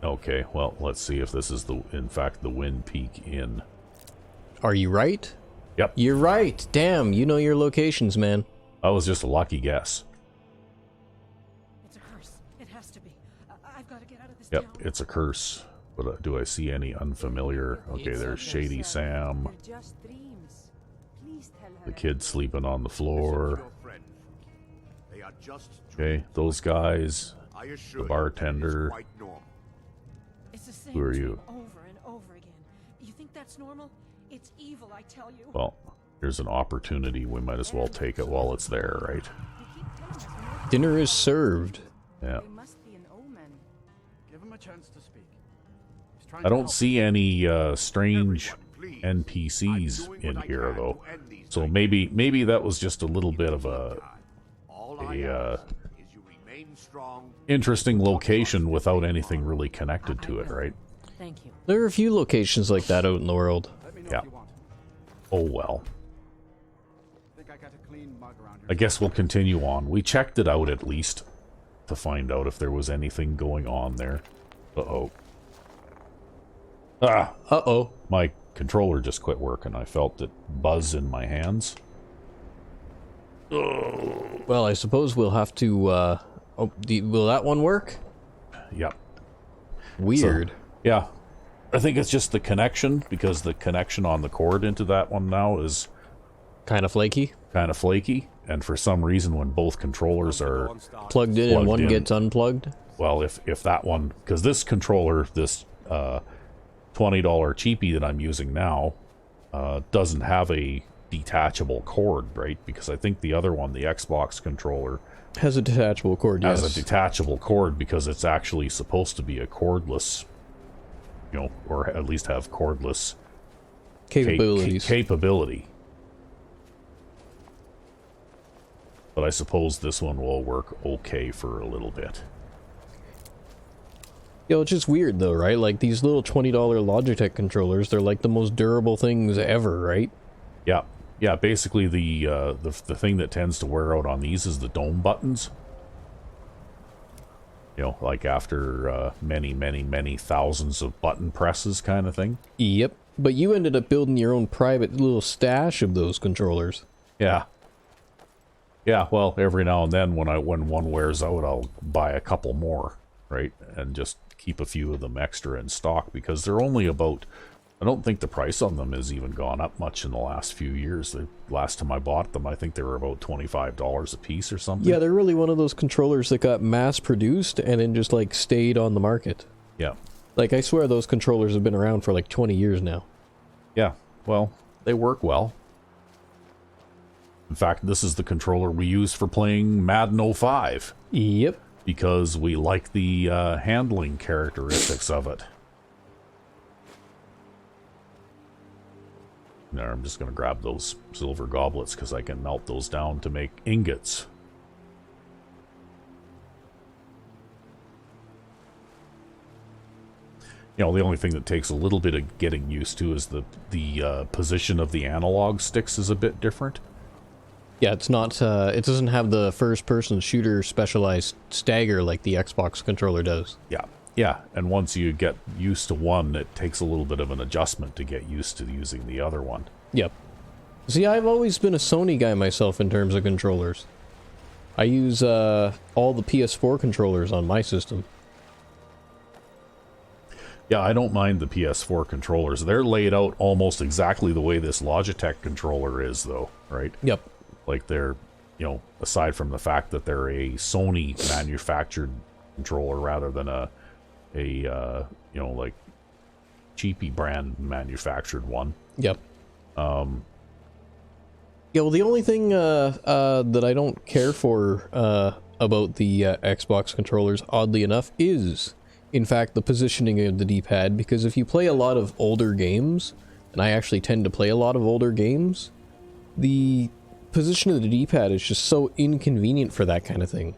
Speaker 3: anymore.
Speaker 2: Okay, well, let's see if this is in fact the Wind Peak Inn.
Speaker 1: Are you right?
Speaker 2: Yep.
Speaker 1: You're right. Damn, you know your locations, man.
Speaker 2: That was just a lucky guess.
Speaker 3: It's a curse. It has to be. I've got to get out of this
Speaker 2: Yep,
Speaker 3: town.
Speaker 2: it's a curse. But do I see any unfamiliar? Okay, there's Shady Sam.
Speaker 3: They're just dreams. Please tell her.
Speaker 2: The kid sleeping on the floor.
Speaker 5: They are just
Speaker 2: Okay, those guys.
Speaker 5: I assure
Speaker 2: The bartender.
Speaker 5: you, it's quite normal.
Speaker 3: It's the same
Speaker 2: Who are
Speaker 3: dream
Speaker 2: you?
Speaker 3: over and over again. You think that's normal? It's evil, I tell you.
Speaker 2: Well, here's an opportunity. We might as well take it while it's there, right?
Speaker 3: They keep telling us we're not-
Speaker 1: Dinner is served.
Speaker 2: Yeah.
Speaker 3: They must be an omen.
Speaker 4: Give him a chance to speak. He's trying
Speaker 2: I
Speaker 4: to
Speaker 2: don't
Speaker 4: help.
Speaker 2: see any strange
Speaker 5: Everyone, please.
Speaker 2: NPCs
Speaker 5: I'm doing
Speaker 2: in
Speaker 5: what I
Speaker 2: here,
Speaker 5: can
Speaker 2: though.
Speaker 5: to end these
Speaker 2: So
Speaker 5: nightmares.
Speaker 2: maybe that was just a little bit of a
Speaker 5: All I
Speaker 2: a,
Speaker 5: ask is you remain strong.
Speaker 2: interesting location without anything really connected to it, right?
Speaker 3: Thank you.
Speaker 1: There are a few locations like that out in the world.
Speaker 4: Let me know
Speaker 2: Yeah.
Speaker 4: if you want.
Speaker 2: Oh well.
Speaker 4: Think I got a clean mug around here.
Speaker 2: I guess we'll continue on. We checked it out at least to find out if there was anything going on there. Uh-oh. Ah!
Speaker 1: Uh-oh.
Speaker 2: My controller just quit working. I felt it buzz in my hands.
Speaker 1: Well, I suppose we'll have to, will that one work?
Speaker 2: Yep.
Speaker 1: Weird.
Speaker 2: Yeah. I think it's just the connection, because the connection on the cord into that one now is
Speaker 1: Kind of flaky.
Speaker 2: kind of flaky. And for some reason, when both controllers are,
Speaker 1: Plugged in and
Speaker 2: Plugged
Speaker 1: one
Speaker 2: in.
Speaker 1: gets unplugged.
Speaker 2: well, if that one, because this controller, this $20 cheapie that I'm using now, doesn't have a detachable cord, right? Because I think the other one, the Xbox controller,
Speaker 1: Has a detachable cord, yes.
Speaker 2: has a detachable cord because it's actually supposed to be a cordless, you know, or at least have cordless
Speaker 1: Capabilities.
Speaker 2: capability. But I suppose this one will work okay for a little bit.
Speaker 1: Yo, it's just weird though, right? Like these little $20 Logitech controllers, they're like the most durable things ever, right?
Speaker 2: Yeah, yeah. Basically, the thing that tends to wear out on these is the dome buttons. You know, like after many thousands of button presses, kind of thing.
Speaker 1: Yep. But you ended up building your own private little stash of those controllers.
Speaker 2: Yeah. Yeah, well, every now and then when one wears out, I'll buy a couple more, right? And just keep a few of them extra in stock because they're only about, I don't think the price on them has even gone up much in the last few years. The last time I bought them, I think they were about $25 a piece or something.
Speaker 1: Yeah, they're really one of those controllers that got mass produced and then just like stayed on the market.
Speaker 2: Yeah.
Speaker 1: Like I swear those controllers have been around for like 20 years now.
Speaker 2: Yeah, well, they work well. In fact, this is the controller we use for playing Madden 05.
Speaker 1: Yep.
Speaker 2: Because we like the handling characteristics of it. Now I'm just going to grab those silver goblets because I can melt those down to make ingots. You know, the only thing that takes a little bit of getting used to is the position of the analog sticks is a bit different.
Speaker 1: Yeah, it's not, it doesn't have the first-person shooter specialized stagger like the Xbox controller does.
Speaker 2: Yeah, yeah, and once you get used to one, it takes a little bit of an adjustment to get used to using the other one.
Speaker 1: Yep. See, I've always been a Sony guy myself in terms of controllers. I use, all the PS4 controllers on my system.
Speaker 2: Yeah, I don't mind the PS4 controllers. They're laid out almost exactly the way this Logitech controller is, though, right?
Speaker 1: Yep.
Speaker 2: Like they're, you know, aside from the fact that they're a Sony manufactured controller rather than a you know, like cheapy brand manufactured one.
Speaker 1: Yep. Yeah, well, the only thing that I don't care for about the Xbox controllers, oddly enough, is, in fact, the positioning of the D-pad, because if you play a lot of older games, and I actually tend to play a lot of older games, the position of the D-pad is just so inconvenient for that kind of thing.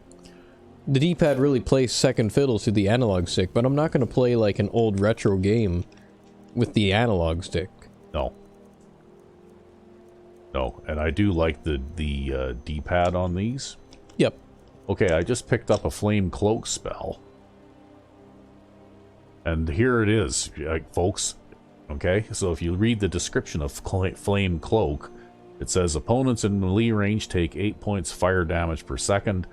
Speaker 1: The D-pad really plays second fiddle to the analog stick, but I'm not going to play like an old retro game with the analog stick.
Speaker 2: No. No, and I do like the D-pad on these.
Speaker 1: Yep.
Speaker 2: Okay, I just picked up a flame cloak spell. And here it is, folks. Okay, so if you read the description of flame cloak, it says opponents in melee range take 8 points fire damage per second.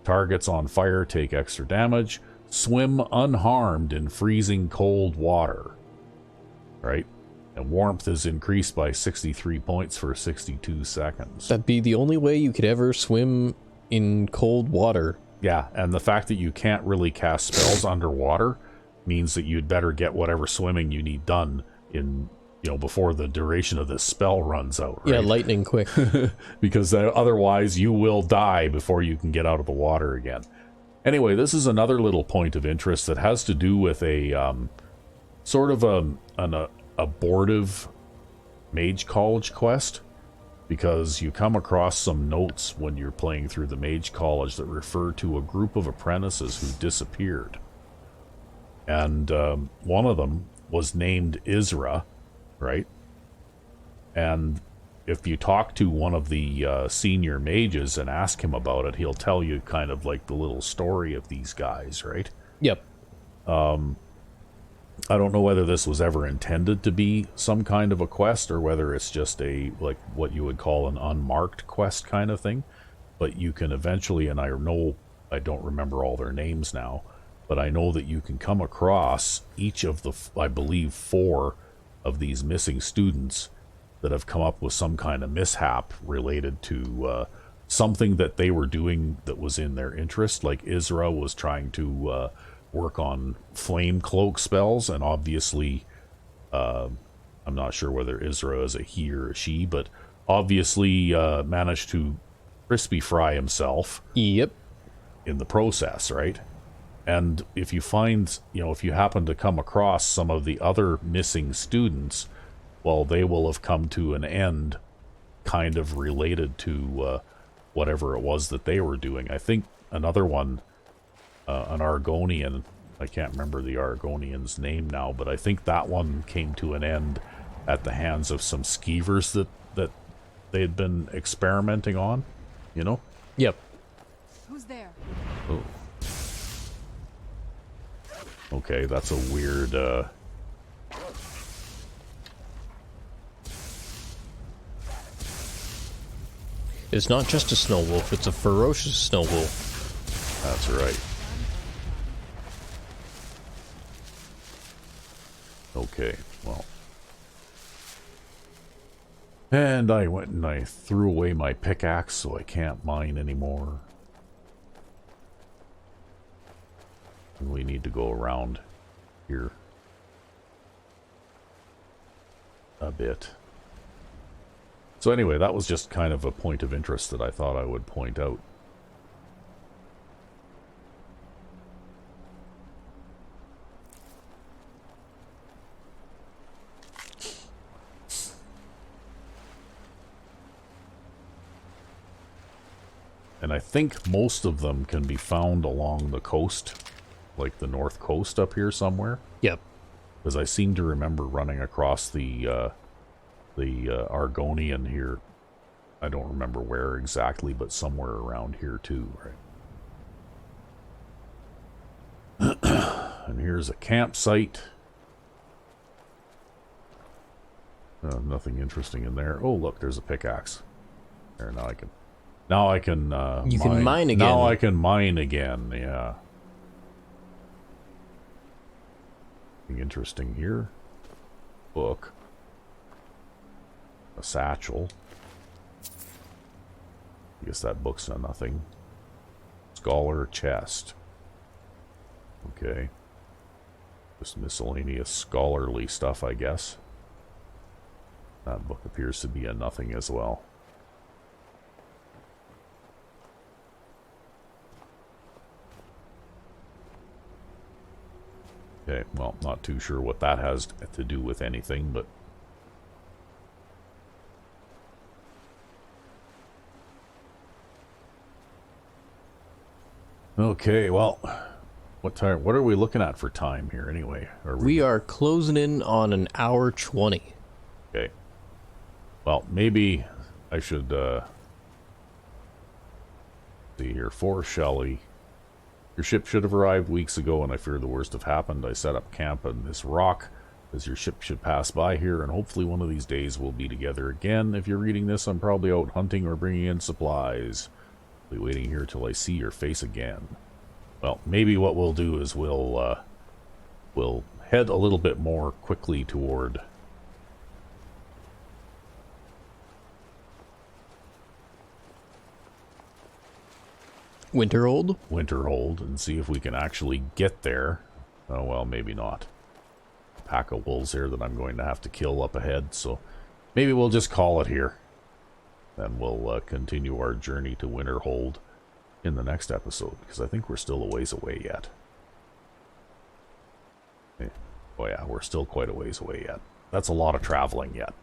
Speaker 2: Targets on fire take extra damage. Swim unharmed in freezing cold water. Right? And warmth is increased by 63 points for 62 seconds.
Speaker 1: That'd be the only way you could ever swim in cold water.
Speaker 2: Yeah, and the fact that you can't really cast spells underwater means that you'd better get whatever swimming you need done in, before the duration of this spell runs out, right?
Speaker 1: Yeah, lightning quick.
Speaker 2: Because otherwise you will die before you can get out of the water again. Anyway, this is another little point of interest that has to do with a sort of an abortive mage college quest, because you come across some notes when you're playing through the mage college that refer to a group of apprentices who disappeared. And one of them was named Isra, right? And if you talk to one of the senior mages and ask him about it, he'll tell you kind of like the little story of these guys, right?
Speaker 1: Yep.
Speaker 2: I don't know whether this was ever intended to be some kind of a quest or whether it's just a, like, what you would call an unmarked quest kind of thing. But you can eventually, and I don't remember all their names now, but I know that you can come across each of the, I believe, 4 of these missing students that have come up with some kind of mishap related to something that they were doing that was in their interest. Like Isra was trying to work on flame cloak spells, and obviously I'm not sure whether Isra is a he or a she, but obviously managed to crispy fry himself.
Speaker 1: Yep.
Speaker 2: In the process, right? And if you find, if you happen to come across some of the other missing students, well, they will have come to an end kind of related to whatever it was that they were doing. I think another one, an Argonian, I can't remember the Argonian's name now, but I think that one came to an end at the hands of some skeevers that they had been experimenting on,
Speaker 1: Yep.
Speaker 3: Who's there?
Speaker 2: Oh. Okay, that's a weird,
Speaker 1: It's not just a snow wolf, it's a ferocious snow wolf.
Speaker 2: That's right. Okay, well. And I went and I threw away my pickaxe, so I can't mine anymore. And we need to go around here a bit. So anyway, that was just kind of a point of interest that I thought I would point out. And I think most of them can be found along the coast, like the north coast up here somewhere.
Speaker 1: Yep.
Speaker 2: Because I seem to remember running across the Argonian here. I don't remember where exactly, but somewhere around here too, right? And here's a campsite. Nothing interesting in there. Oh, look, there's a pickaxe. There, now I can
Speaker 1: You can mine again.
Speaker 2: Now I can mine again, yeah. Nothing interesting here. Book. A satchel. I guess that book's nothing. Scholar chest. Okay. Just miscellaneous scholarly stuff, I guess. That book appears to be a nothing as well. Okay, well, not too sure what that has to do with anything, but... Okay, well, what are we looking at for time here anyway?
Speaker 1: We are closing in on an hour 20.
Speaker 2: Okay. Well, maybe I should, see here. For Shelley. Your ship should have arrived weeks ago, and I fear the worst have happened. I set up camp on this rock, as your ship should pass by here, and hopefully one of these days we'll be together again. If you're reading this, I'm probably out hunting or bringing in supplies. I'll be waiting here till I see your face again. Well, maybe what we'll do is we'll head a little bit more quickly toward
Speaker 1: Winterhold,
Speaker 2: and see if we can actually get there. Oh, well, maybe not. A pack of wolves here that I'm going to have to kill up ahead, so maybe we'll just call it here. Then we'll continue our journey to Winterhold in the next episode, because I think we're still a ways away yet. Oh yeah, we're still quite a ways away yet. That's a lot of traveling yet.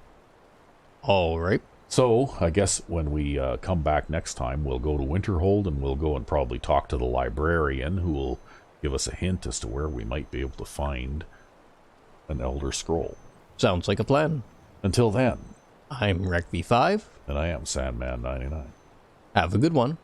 Speaker 1: alright.
Speaker 2: So, I guess when we come back next time, we'll go to Winterhold, and we'll go and probably talk to the librarian, who will give us a hint as to where we might be able to find an Elder Scroll.
Speaker 1: Sounds like a plan.
Speaker 2: Until then,
Speaker 1: I'm RecV5.
Speaker 2: and I am Sandman99.
Speaker 1: Have a good one.